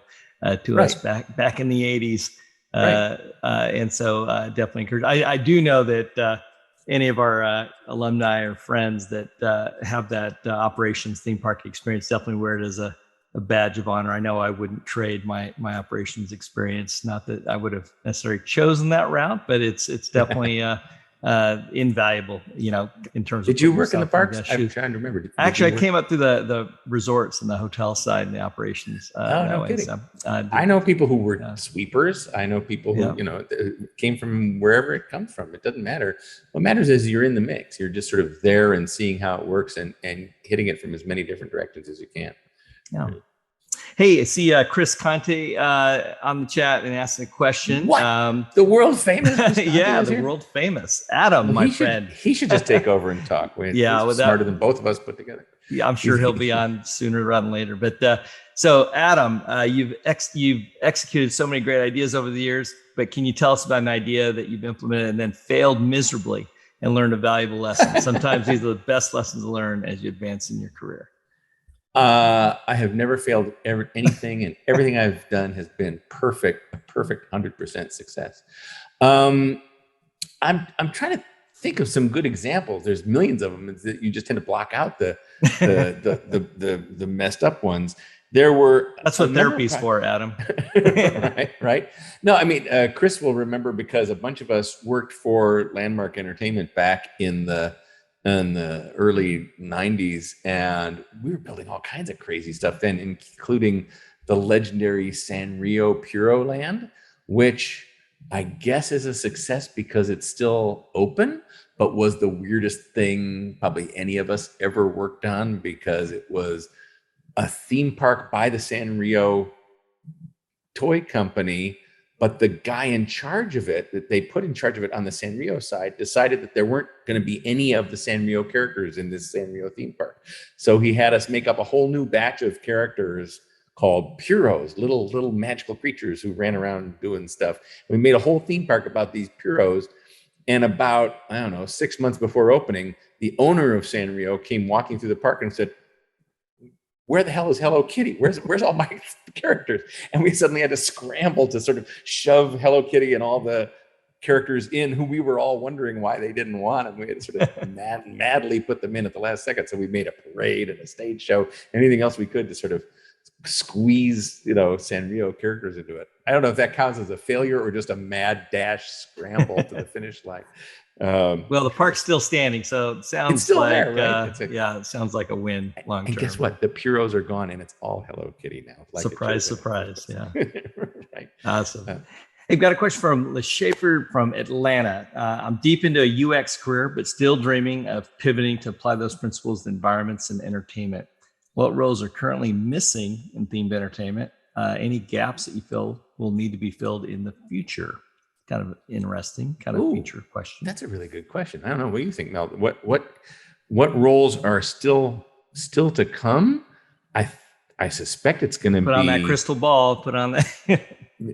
to us back in the 80s. And so definitely encourage. I do know that any of our alumni or friends that have that operations theme park experience definitely wear it as a badge of honor. I know I wouldn't trade my operations experience. Not that I would have necessarily chosen that route, but it's definitely invaluable, in terms of. Did you work in the parks? I'm trying to remember. Actually, I came up through the resorts and the hotel side and the operations. No kidding. So, I know people who were sweepers. I know people who, came from wherever it comes from. It doesn't matter. What matters is you're in the mix. You're just sort of there and seeing how it works and hitting it from as many different directions as you can. Yeah. Hey, I see Chris Conte on the chat and asking a question. What? The world famous? Yeah, the world famous Adam, my friend. He should just take over and talk. He's smarter than both of us put together. Yeah, I'm sure he'll be on sooner rather than later. But so, Adam, you've executed so many great ideas over the years. But can you tell us about an idea that you've implemented and then failed miserably and learned a valuable lesson? Sometimes these are the best lessons to learn as you advance in your career. I have never failed anything, and everything I've done has been a perfect 100% success. I'm trying to think of some good examples. There's millions of them. That you just tend to block out the messed up ones. There were. That's what therapy's for, Adam. Right. No, I mean, Chris will remember because a bunch of us worked for Landmark Entertainment back in the early 90s, and we were building all kinds of crazy stuff then, including the legendary Sanrio Puro Land, which I guess is a success because it's still open, but was the weirdest thing probably any of us ever worked on, because it was a theme park by the Sanrio toy company. But the guy in charge of it, that they put in charge of it on the Sanrio side, decided that there weren't going to be any of the Sanrio characters in this Sanrio theme park. So he had us make up a whole new batch of characters called Puros, little magical creatures who ran around doing stuff. We made a whole theme park about these Puros. And about, 6 months before opening, the owner of Sanrio came walking through the park and said, "Where the hell is Hello Kitty? Where's all my characters?" And we suddenly had to scramble to sort of shove Hello Kitty and all the characters in who we were all wondering why they didn't want them. We had to sort of madly put them in at the last second. So we made a parade and a stage show, anything else we could to sort of squeeze, Sanrio characters into it. I don't know if that counts as a failure or just a mad dash scramble to the finish line. Well, the park's still standing, so it sounds still like there, right? it sounds like a win long term. And guess what? The Puros are gone, and it's all Hello Kitty now. Like surprise! Yeah, right. Awesome. Hey, I've got a question from LaShafer from Atlanta. I'm deep into a UX career, but still dreaming of pivoting to apply those principles to environments and entertainment. What roles are currently missing in themed entertainment? Any gaps that you feel will need to be filled in the future? Kind of interesting, future question. That's a really good question. I don't know. What do you think, Mel? What roles are still to come? I suspect it's going to be. Put on that crystal ball. Put on that.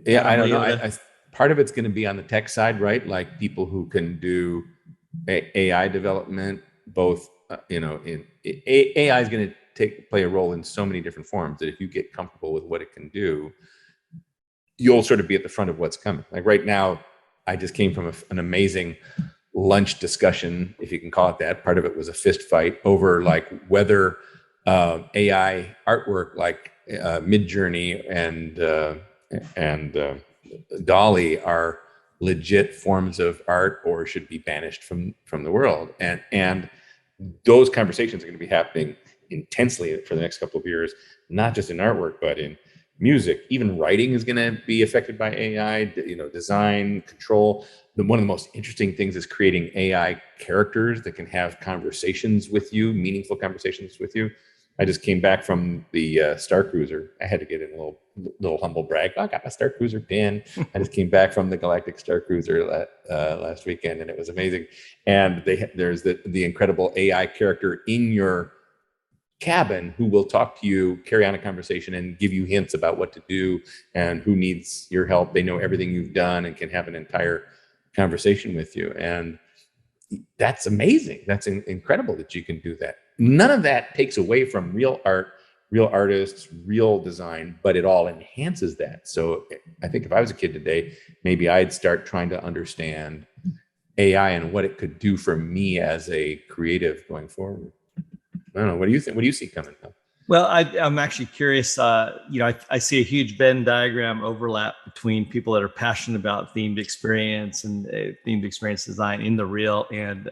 Yeah, I don't know. Part of it's going to be on the tech side, right? Like people who can do AI development. Both, AI is going to play a role in so many different forms that if you get comfortable with what it can do, you'll sort of be at the front of what's coming. Like right now, I just came from an amazing lunch discussion, if you can call it that. Part of it was a fist fight over like whether AI artwork like Midjourney and Dolly are legit forms of art or should be banished from the world. And those conversations are going to be happening intensely for the next couple of years, not just in artwork, but in music. Even writing is going to be affected by AI, design, control. One of the most interesting things is creating AI characters that can have conversations with you, meaningful conversations with you. I just came back from the Star Cruiser. I had to get in a little humble brag. I got my Star Cruiser pin. I just came back from the Galactic Star Cruiser last weekend, and it was amazing. And there's the incredible AI character in your cabin who will talk to you, carry on a conversation, and give you hints about what to do and who needs your help. They know everything you've done and can have an entire conversation with you. And that's amazing. That's incredible that you can do that. None of that takes away from real art, real artists, real design, but it all enhances that. So I think if I was a kid today, maybe I'd start trying to understand AI and what it could do for me as a creative going forward. I don't know. What do you think? What do you see coming up? Well, I'm actually curious. I see a huge Venn diagram overlap between people that are passionate about themed experience and themed experience design in the real and,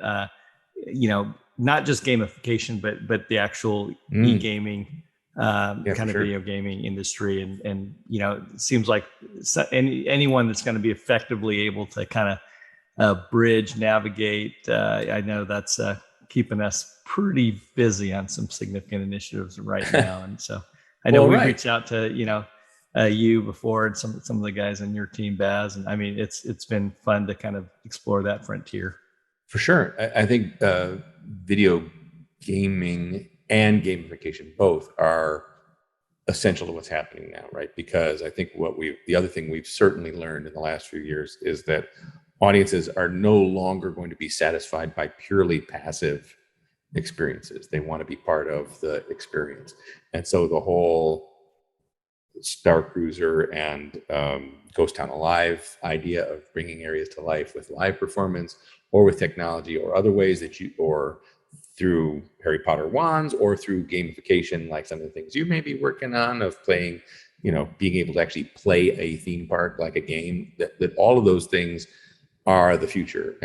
not just gamification, but the actual e-gaming kind of video gaming industry. And it seems like anyone that's going to be effectively able to kind of bridge, navigate. I know that's keeping us pretty busy on some significant initiatives right now. And so I know we've reached out to, you before and some of the guys on your team, Baz. And I mean, it's been fun to kind of explore that frontier. For sure. I think video gaming and gamification both are essential to what's happening now, right? Because I think the other thing we've certainly learned in the last few years is that audiences are no longer going to be satisfied by purely passive experiences. They want to be part of the experience. And so the whole Star Cruiser and Ghost Town Alive idea of bringing areas to life with live performance or with technology or other ways or through Harry Potter wands or through gamification, like some of the things you may be working on of playing, being able to actually play a theme park like a game, that all of those things are the future,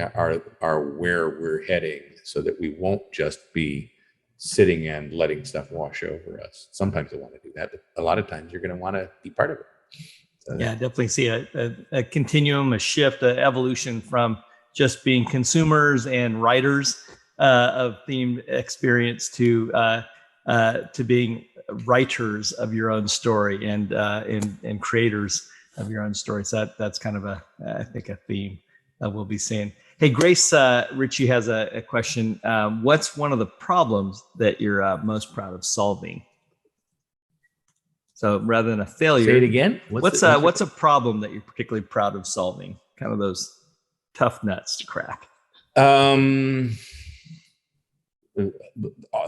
are where we're heading, so that we won't just be sitting and letting stuff wash over us. Sometimes I want to do that, but a lot of times you're going to want to be part of it. So, yeah, definitely see a continuum, a shift, an evolution from just being consumers and writers of themed experience to being writers of your own story and creators of your own story. So that's kind of I think a theme we'll be seeing. Hey, Grace Ritchie has a question. What's one of the problems that you're most proud of solving? So rather than a failure, say it again. What's a problem that you're particularly proud of solving? Kind of those tough nuts to crack.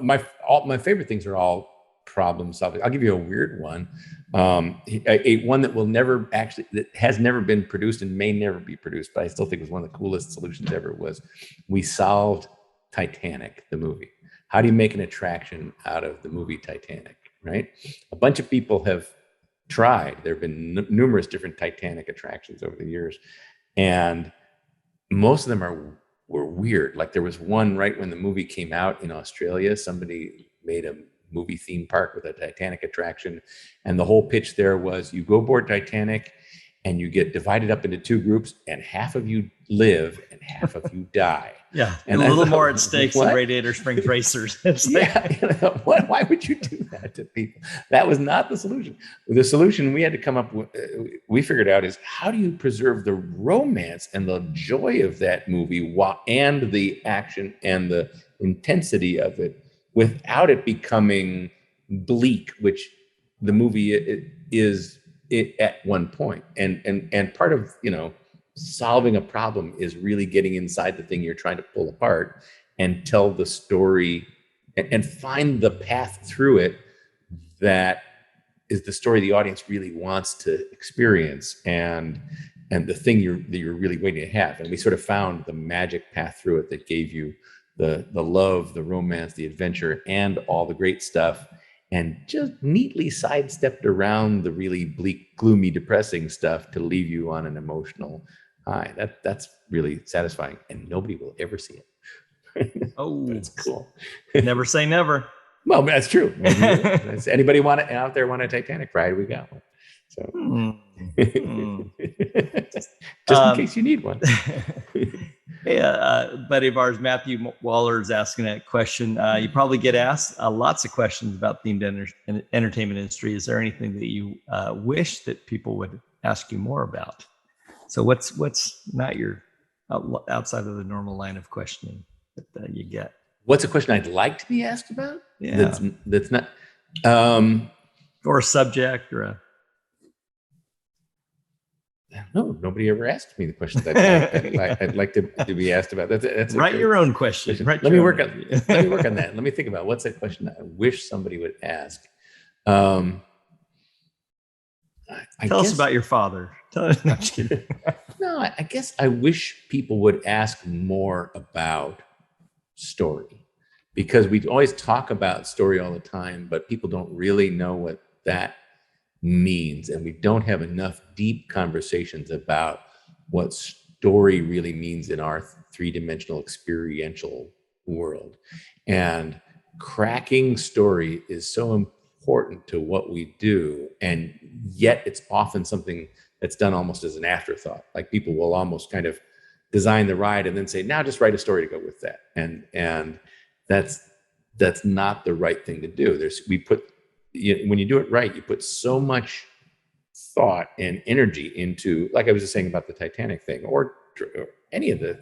My favorite things are all problem solving. I'll give you a weird one. A one that has never been produced and may never be produced, but I still think was one of the coolest solutions ever. Was we solved Titanic, the movie. How do you make an attraction out of the movie Titanic? Right? A bunch of people have tried. There have been numerous different Titanic attractions over the years, and most of them were weird. Like there was one right when the movie came out in Australia. Somebody made a movie theme park with a Titanic attraction, and the whole pitch there was you go aboard Titanic and you get divided up into two groups, and half of you live and half of you die. Yeah, and a little more at stake than Radiator Springs Racers. Why would you do that to people? That was not the solution. The solution we had to come up with, we figured out, is how do you preserve the romance and the joy of that movie and the action and the intensity of it without it becoming bleak, which the movie is at one point. And part of, solving a problem is really getting inside the thing you're trying to pull apart and tell the story and find the path through it that is the story the audience really wants to experience, and the thing you're really waiting to have. And we sort of found the magic path through it that gave you the love, the romance, the adventure, and all the great stuff, and just neatly sidestepped around the really bleak, gloomy, depressing stuff to leave you on an emotional high. That's really satisfying, and nobody will ever see it. Oh, That's cool. Never say never. Well, that's true. Anybody out there want a Titanic ride? We got one. So, just in case you need one. Hey, buddy of ours, Matthew Waller, is asking a question. You probably get asked lots of questions about themed entertainment industry. Is there anything that you wish that people would ask you more about? So what's not your outside of the normal line of questioning that you get? What's a question I'd like to be asked about? Yeah. That's not. Or a subject or a. No, nobody ever asked me the questions I'd like to be asked about. That's Write your own question. Let me work on that. Let me think about what's a question that I wish somebody would ask. Tell us about your father. No, I'm just kidding. No, I guess I wish people would ask more about story, because we always talk about story all the time, but people don't really know what that means, and we don't have enough deep conversations about what story really means in our three-dimensional experiential world. And cracking story is so important to what we do, and yet it's often something that's done almost as an afterthought. Like, people will almost kind of design the ride and then say, now just write a story to go with that, and that's not the right thing to do. When you do it right, you put so much thought and energy into, like I was just saying about the Titanic thing, or any of the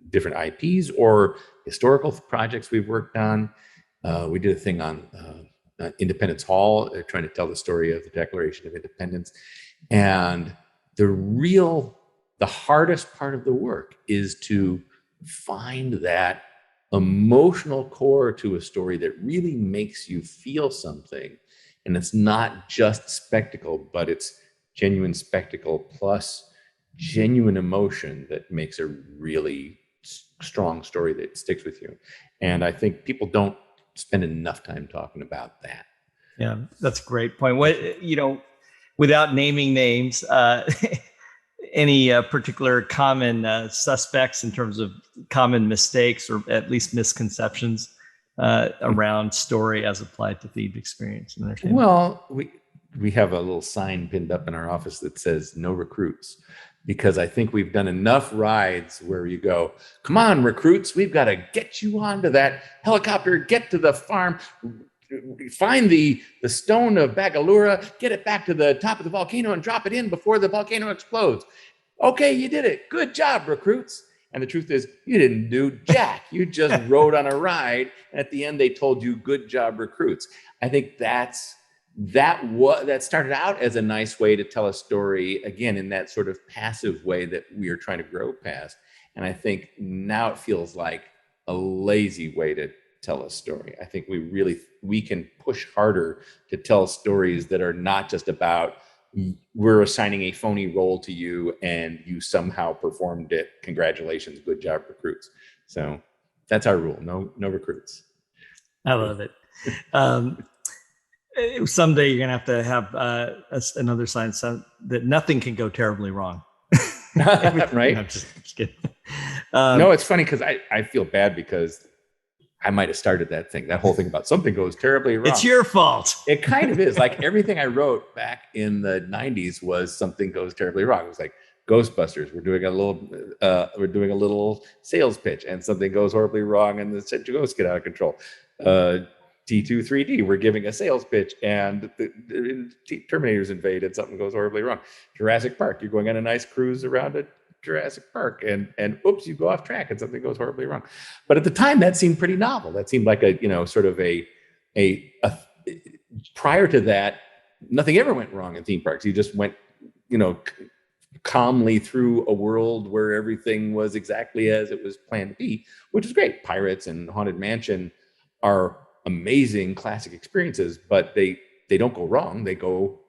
different IPs or historical projects we've worked on. We did a thing on Independence Hall, trying to tell the story of the Declaration of Independence. And the hardest part of the work is to find that emotional core to a story that really makes you feel something. And it's not just spectacle, but it's genuine spectacle plus genuine emotion that makes a really strong story that sticks with you. And I think people don't spend enough time talking about that. Yeah, that's a great point. Without naming names, any particular common suspects in terms of common mistakes or at least misconceptions around story as applied to themed experience and entertainment? Well, we have a little sign pinned up in our office that says "No recruits," because I think we've done enough rides where you go, "Come on, recruits, we've got to get you onto that helicopter, get to the farm, find the stone of Bagalura, get it back to the top of the volcano and drop it in before the volcano explodes. Okay, you did it. Good job, recruits." And the truth is, you didn't do jack. You just rode on a ride, and at the end they told you, "Good job, recruits." I think that started out as a nice way to tell a story, again, in that sort of passive way that we are trying to grow past. And I think now it feels like a lazy way to tell a story. I think we can push harder to tell stories that are not just about, we're assigning a phony role to you and you somehow performed it. Congratulations, good job, recruits. So that's our rule. No recruits. I love it. Someday you're gonna have another sign that nothing can go terribly wrong. Right? No, I'm just kidding. No, it's funny because I feel bad because I might have started that whole thing about something goes terribly wrong. It's your fault. It kind of is. Like, everything I wrote back in the 90s was something goes terribly wrong. It was like Ghostbusters. We're doing a little sales pitch and something goes horribly wrong and the ghosts get out of control. T2 3D, we're giving a sales pitch and the Terminators invade and something goes horribly wrong. Jurassic Park, you're going on a nice cruise around a Jurassic Park and oops, you go off track and something goes horribly wrong. But at the time that seemed pretty novel. That seemed like a prior to that, nothing ever went wrong in theme parks. You just went, calmly through a world where everything was exactly as it was planned to be, which is great. Pirates and Haunted Mansion are amazing classic experiences, but they don't go wrong. They go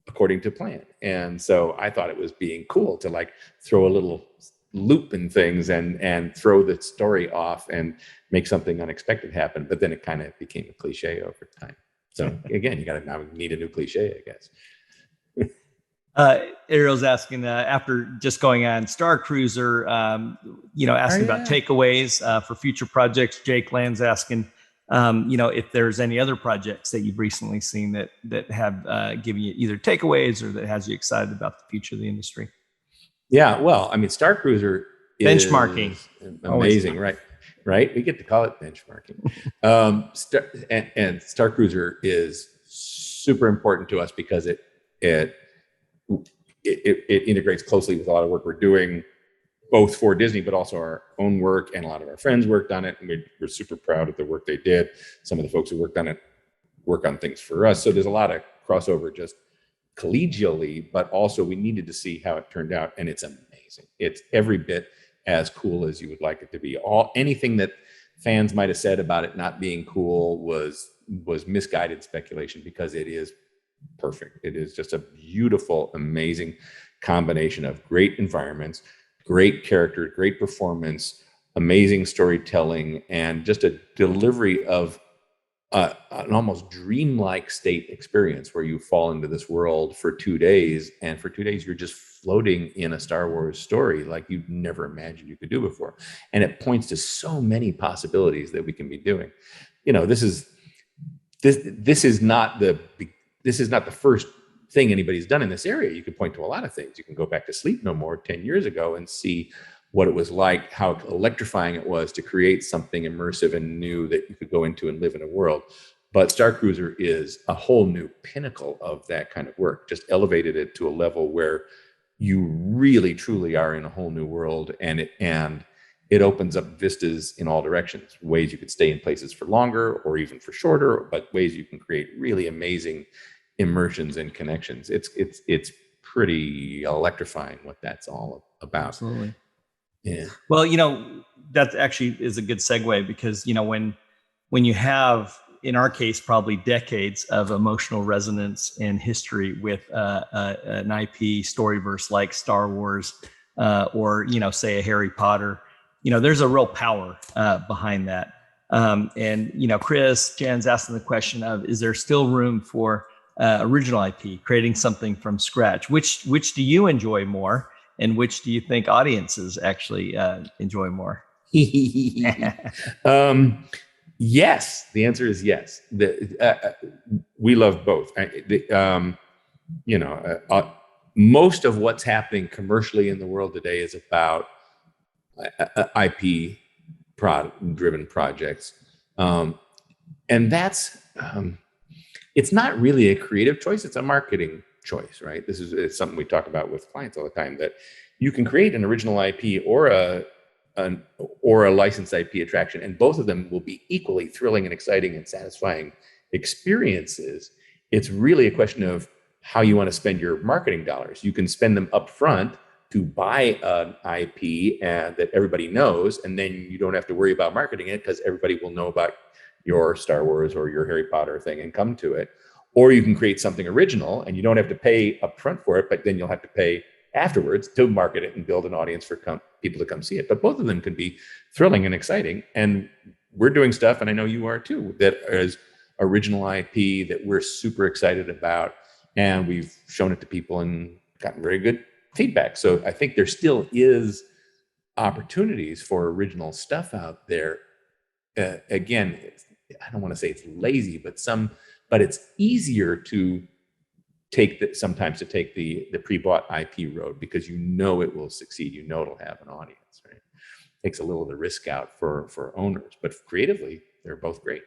according to plan. And so I thought it was being cool to like throw a little loop in things and throw the story off and make something unexpected happen. But then it kind of became a cliche over time. So again, you got to now need a new cliche, I guess. Ariel's asking after just going on Star Cruiser, asking about takeaways for future projects. Jake Land's asking, if there's any other projects that you've recently seen that have given you either takeaways or that has you excited about the future of the industry. Yeah, well, I mean, Star Cruiser is benchmarking, amazing, right? Right, we get to call it benchmarking. And Star Cruiser is super important to us because it integrates closely with a lot of work we're doing, both for Disney, but also our own work. And a lot of our friends worked on it, and we're super proud of the work they did. Some of the folks who worked on it work on things for us. So there's a lot of crossover just collegially, but also we needed to see how it turned out. And it's amazing. It's every bit as cool as you would like it to be. Anything that fans might have said about it not being cool was misguided speculation, because it is perfect. It is just a beautiful, amazing combination of great environments, great character, great performance, amazing storytelling, and just a delivery of an almost dreamlike state experience where you fall into this world for 2 days, and for 2 days you're just floating in a Star Wars story like you'd never imagined you could do before. And it points to so many possibilities that we can be doing. This is not the first thing anybody's done in this area. You could point to a lot of things. You can go back to Sleep No More 10 years ago and see what it was like, how electrifying it was to create something immersive and new that you could go into and live in a world. But Star Cruiser is a whole new pinnacle of that kind of work, just elevated it to a level where you really, truly are in a whole new world. And it opens up vistas in all directions, ways you could stay in places for longer or even for shorter, but ways you can create really amazing immersions and connections. It's pretty electrifying what that's all about. Absolutely. Yeah. Well, that actually is a good segue, because, when you have, in our case, probably decades of emotional resonance and history with an IP storyverse like Star Wars, or, say a Harry Potter, there's a real power behind that. And Chris Jan's asking the question of, is there still room for original IP, creating something from scratch? Which do you enjoy more? And which do you think audiences actually enjoy more? Yes, the answer is yes. We love both. Most of what's happening commercially in the world today is about IP driven projects, and that's it's not really a creative choice. It's a marketing choice, right? It's something we talk about with clients all the time, that you can create an original IP or a licensed IP attraction, and both of them will be equally thrilling and exciting and satisfying experiences. It's really a question of how you want to spend your marketing dollars. You can spend them up front to buy an IP that everybody knows, and then you don't have to worry about marketing it because everybody will know about your Star Wars or your Harry Potter thing and come to it. Or you can create something original and you don't have to pay up front for it, but then you'll have to pay afterwards to market it and build an audience for people to come see it. But both of them can be thrilling and exciting. And we're doing stuff, and I know you are too, that is original IP that we're super excited about. And we've shown it to people and gotten very good feedback. So I think there still is opportunities for original stuff out there. Again, I don't want to say it's lazy, but it's easier to sometimes to take the pre-bought IP road, because it will succeed. It'll have an audience, right? Takes a little of the risk out for owners, but creatively, they're both great.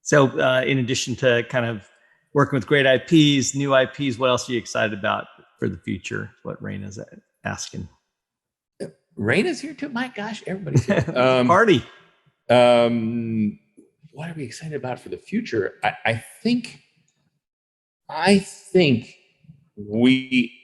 So in addition to kind of working with great IPs, new IPs, what else are you excited about for the future? What Raina's asking. Raina's here too. My gosh, everybody's here. Party. What are we excited about for the future? I think we,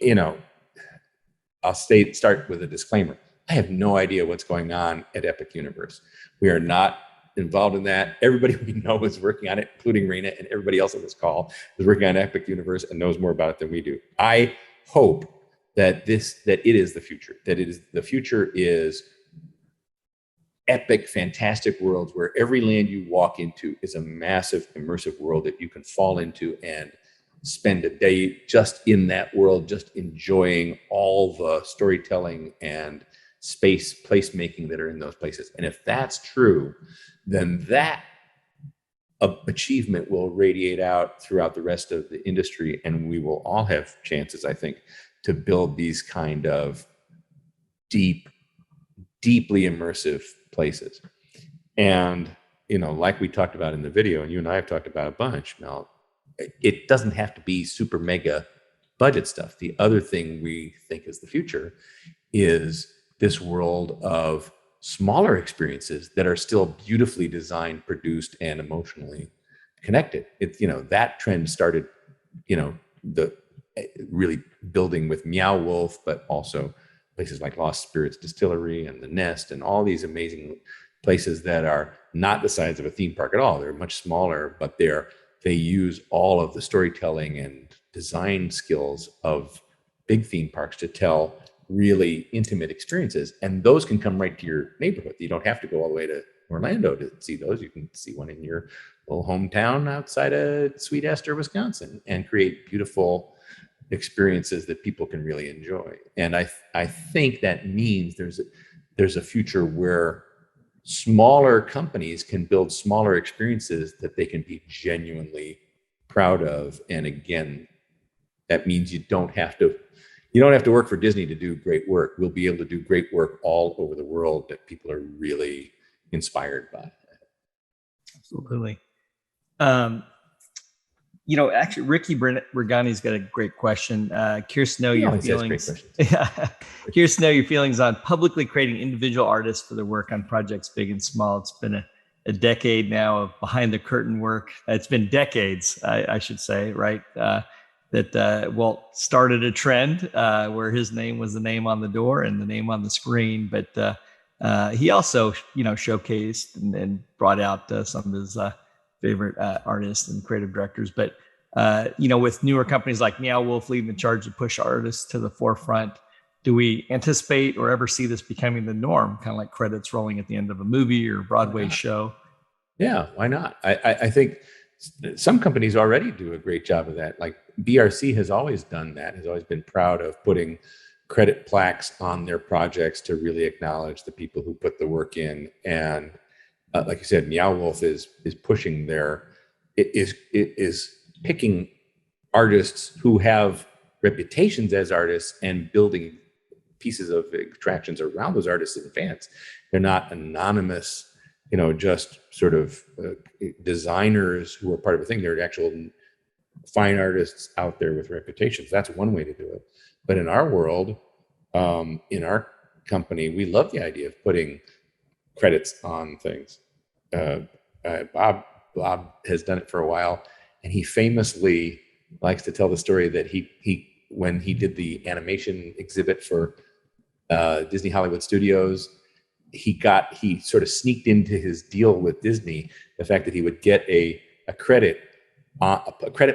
I'll start with a disclaimer. I have no idea what's going on at Epic Universe. We are not involved in that. Everybody we know is working on it, including Rena, and everybody else on this call is working on Epic Universe and knows more about it than we do. I hope that it is the future. The future is epic, fantastic worlds where every land you walk into is a massive, immersive world that you can fall into and spend a day just in that world, just enjoying all the storytelling and space placemaking that are in those places. And if that's true, then that achievement will radiate out throughout the rest of the industry, and we will all have chances, I think, to build these kind of deeply immersive places. And, like we talked about in the video, and you and I have talked about a bunch, Mel, it doesn't have to be super mega budget stuff. The other thing we think is the future is this world of smaller experiences that are still beautifully designed, produced, and emotionally connected. That trend started, the really building with Meow Wolf, but also places like Lost Spirits Distillery and The Nest and all these amazing places that are not the size of a theme park at all. They're much smaller, but they use all of the storytelling and design skills of big theme parks to tell really intimate experiences. And those can come right to your neighborhood. You don't have to go all the way to Orlando to see those. You can see one in your little hometown outside of Sweet Esther, Wisconsin, and create beautiful experiences that people can really enjoy. And I think that means there's a future where smaller companies can build smaller experiences that they can be genuinely proud of. And again, that means you don't have to work for Disney to do great work. We'll be able to do great work all over the world that people are really inspired by. Absolutely. Actually, Ricky Brigani's got a great question. Curious to know your feelings. Curious to know your feelings on publicly creating individual artists for their work on projects big and small. It's been a decade now of behind the curtain work. It's been decades, I should say, right? That Walt started a trend where his name was the name on the door and the name on the screen, but he also, showcased and brought out some of his favorite artists and creative directors. But, with newer companies like Meow Wolf leading the charge to push artists to the forefront, do we anticipate or ever see this becoming the norm, kind of like credits rolling at the end of a movie or Broadway show? Yeah, why not? I think some companies already do a great job of that. Like BRC has always done that, has always been proud of putting credit plaques on their projects to really acknowledge the people who put the work in. And like you said, Meow Wolf is pushing it is picking artists who have reputations as artists and building pieces of attractions around those artists in advance. They're not anonymous, just sort of designers who are part of a thing. They're actual fine artists out there with reputations. That's one way to do it. But in our world, in our company, we love the idea of putting credits on things. Bob has done it for a while, and he famously likes to tell the story that he when he did the animation exhibit for Disney Hollywood Studios, he sort of sneaked into his deal with Disney the fact that he would get a credit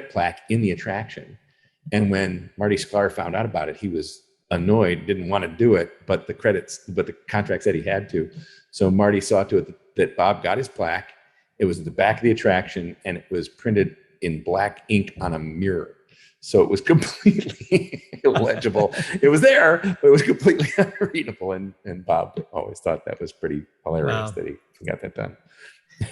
plaque in the attraction. And when Marty Sklar found out about it, he was annoyed, didn't want to do it, but the contract said he had to. So Marty saw to it that Bob got his plaque. It was at the back of the attraction, and it was printed in black ink on a mirror. So it was completely illegible. It was there, but it was completely unreadable. And Bob always thought that was pretty hilarious that he got that done.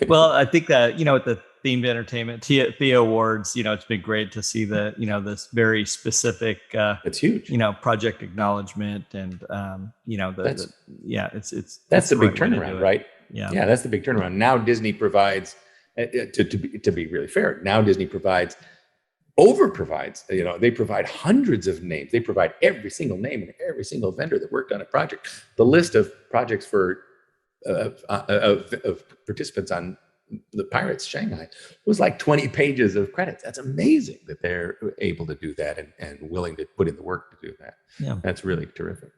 Well, I think that, at the themed entertainment Theo Awards, it's been great to see this very specific, it's huge, project acknowledgement and, that's the big turnaround, right? Yeah. That's the big turnaround. Now Disney provides, to be really fair, now Disney provides, they provide hundreds of names. They provide every single name and every single vendor that worked on a project. The list of projects for of participants on the Pirates Shanghai was like 20 pages of credits. That's amazing that they're able to do that and willing to put in the work to do that. Yeah, that's really terrific.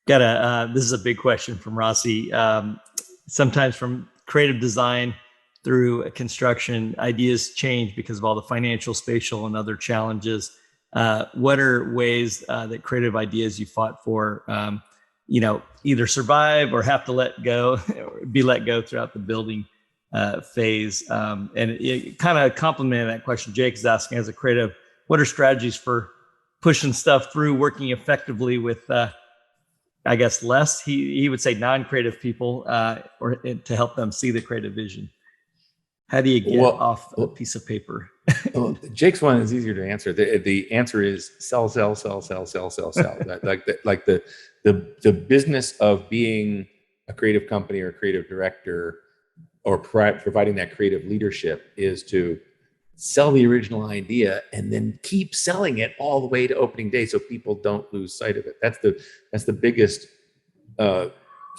This is a big question from Rossi. Sometimes from creative design through construction, ideas change because of all the financial, spatial, and other challenges. What are ways that creative ideas you fought for, either survive or have to let go, or be let go throughout the building phase? And it kind of complemented that question Jake is asking as a creative, what are strategies for pushing stuff through, working effectively with, I guess, less, he would say non-creative people, or to help them see the creative vision? How do you get off a piece of paper? Well, Jake's one is easier to answer. The answer is sell. The business of being a creative company or a creative director or providing that creative leadership is to sell the original idea and then keep selling it all the way to opening day so people don't lose sight of it. That's the biggest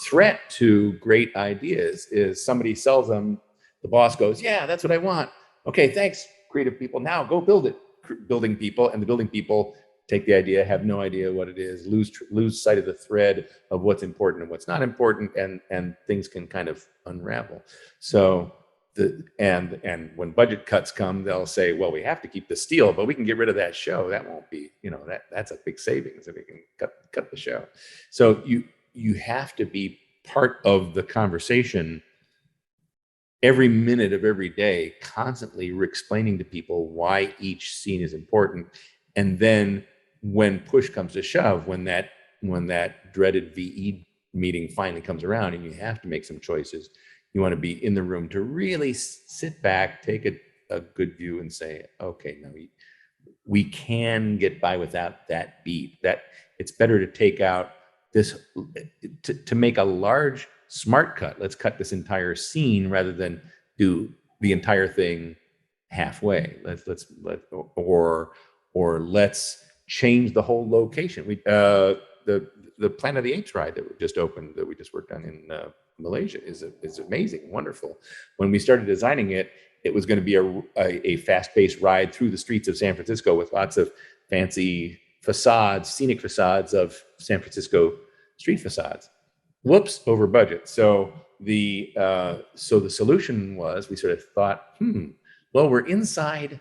threat to great ideas is somebody sells them, the boss goes, yeah, that's what I want. Okay, thanks, creative people. Now go build it. Building people, and the building people take the idea, have no idea what it is, lose sight of the thread of what's important and what's not important, and things can kind of unravel. So and when budget cuts come, they'll say, well, we have to keep the steel, but we can get rid of that show. That won't be, that's a big savings if we can cut the show. So you have to be part of the conversation every minute of every day, constantly explaining to people why each scene is important. And then when push comes to shove, when that dreaded VE meeting finally comes around and you have to make some choices, you want to be in the room to really sit back, take a good view and say, okay, no, we can get by without that beat. That it's better to take out this, to make a large smart cut. Let's cut this entire scene rather than do the entire thing halfway. Or let's change the whole location. The Planet of the Apes ride that just opened, that we just worked on in Malaysia is amazing, wonderful. When we started designing it, it was going to be a fast-paced ride through the streets of San Francisco with lots of fancy facades, scenic facades of San Francisco street facades. Whoops, over budget. So the solution was, we sort of thought, well, we're inside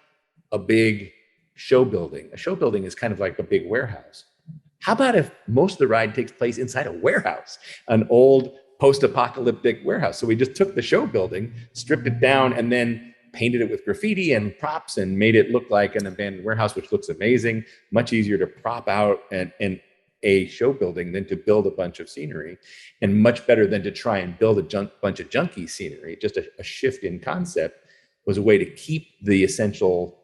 a big show building. A show building is kind of like a big warehouse. How about if most of the ride takes place inside a warehouse, an old post-apocalyptic warehouse? So we just took the show building, stripped it down, and then painted it with graffiti and props and made it look like an abandoned warehouse, which looks amazing. Much easier to prop out and a show building than to build a bunch of scenery, and much better than to try and build a bunch of junky scenery. Just a shift in concept was a way to keep the essential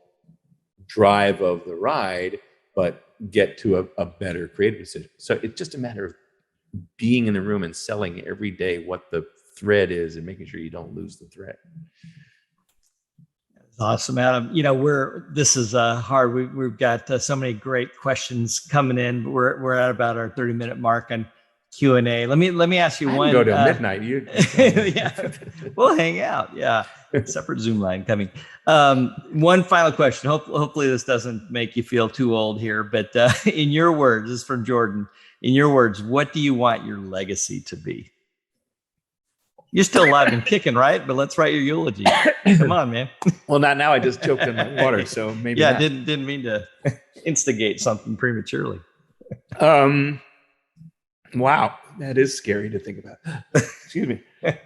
drive of the ride, but get to a better creative decision. So it's just a matter of being in the room and selling every day what the thread is and making sure you don't lose the thread. Awesome, Adam. This is hard. We've got so many great questions coming in. We're at about our 30-minute mark on Q&A. Let me ask you one. Go to midnight. Yeah, we'll hang out. Yeah, separate Zoom line coming. One final question. Hopefully this doesn't make you feel too old here, but in your words, this is from Jordan. In your words, what do you want your legacy to be? You're still alive and kicking, right? But let's write your eulogy. Come on, man. Well, not now. I just choked in my water, so maybe. Yeah, not. didn't mean to instigate something prematurely. Wow, that is scary to think about. Excuse me. I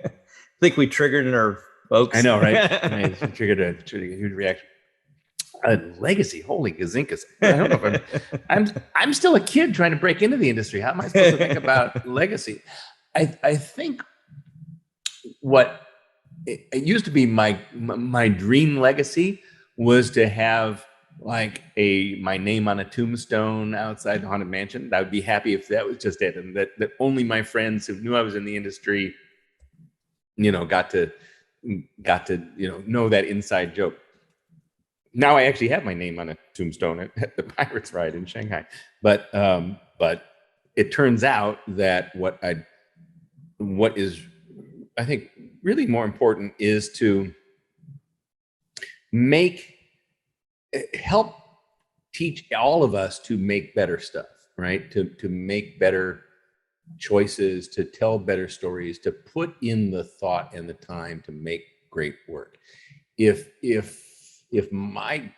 think we triggered in our folks. I know, right? It triggered a huge reaction. A legacy, holy gazinkas! I don't know if I'm still a kid trying to break into the industry. How am I supposed to think about legacy? I think what it used to be my dream legacy was to have like my name on a tombstone outside the Haunted Mansion. I would be happy if that was just it, and that only my friends who knew I was in the industry, got to know that inside joke. Now I actually have my name on a tombstone at the Pirates ride in Shanghai, but it turns out that what is I think really more important is to help teach all of us to make better stuff, right? To make better choices, to tell better stories, to put in the thought and the time to make great work. If my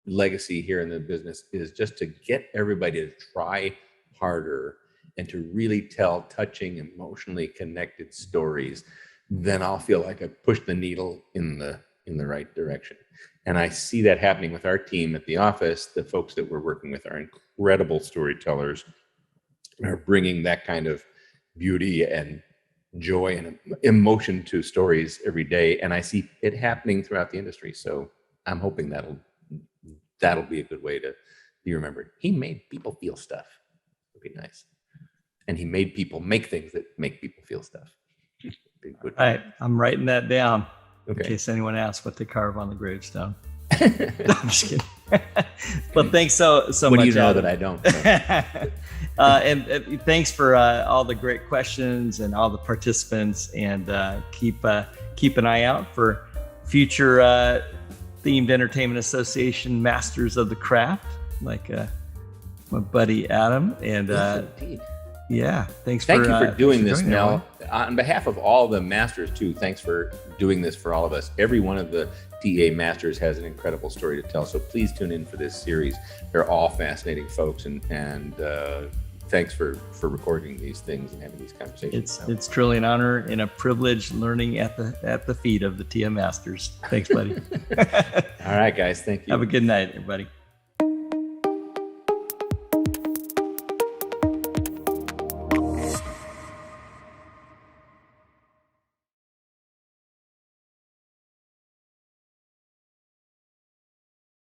legacy here in the business is just to get everybody to try harder and to really tell touching, emotionally connected stories, then I'll feel like I pushed the needle in the right direction. And I see that happening with our team at the office. The folks that we're working with are incredible storytellers, are bringing that kind of beauty and joy and emotion to stories every day. And I see it happening throughout the industry. So I'm hoping that'll be a good way to be remembered. He made people feel stuff. It'd be nice. And he made people make things that make people feel stuff. Be good. All right, I'm writing that down in Okay. case anyone asks what they carve on the gravestone. No, I'm just kidding. But thanks so What much. do you know Adam. that I don't? And thanks for all the great questions and all the participants. And keep an eye out for future themed entertainment association masters of the craft, like my buddy Adam. And Yes, indeed. yeah, thank Thank you for doing this, joining, Mel. On behalf of all the masters, too, thanks for doing this for all of us. Every one of the TA masters has an incredible story to tell, so please tune in for this series. They're all fascinating folks, and thanks for recording these things and having these conversations. It's truly an honor and a privilege learning at the feet of the TM Masters. Thanks, buddy. All right, guys. Thank you. Have a good night, everybody.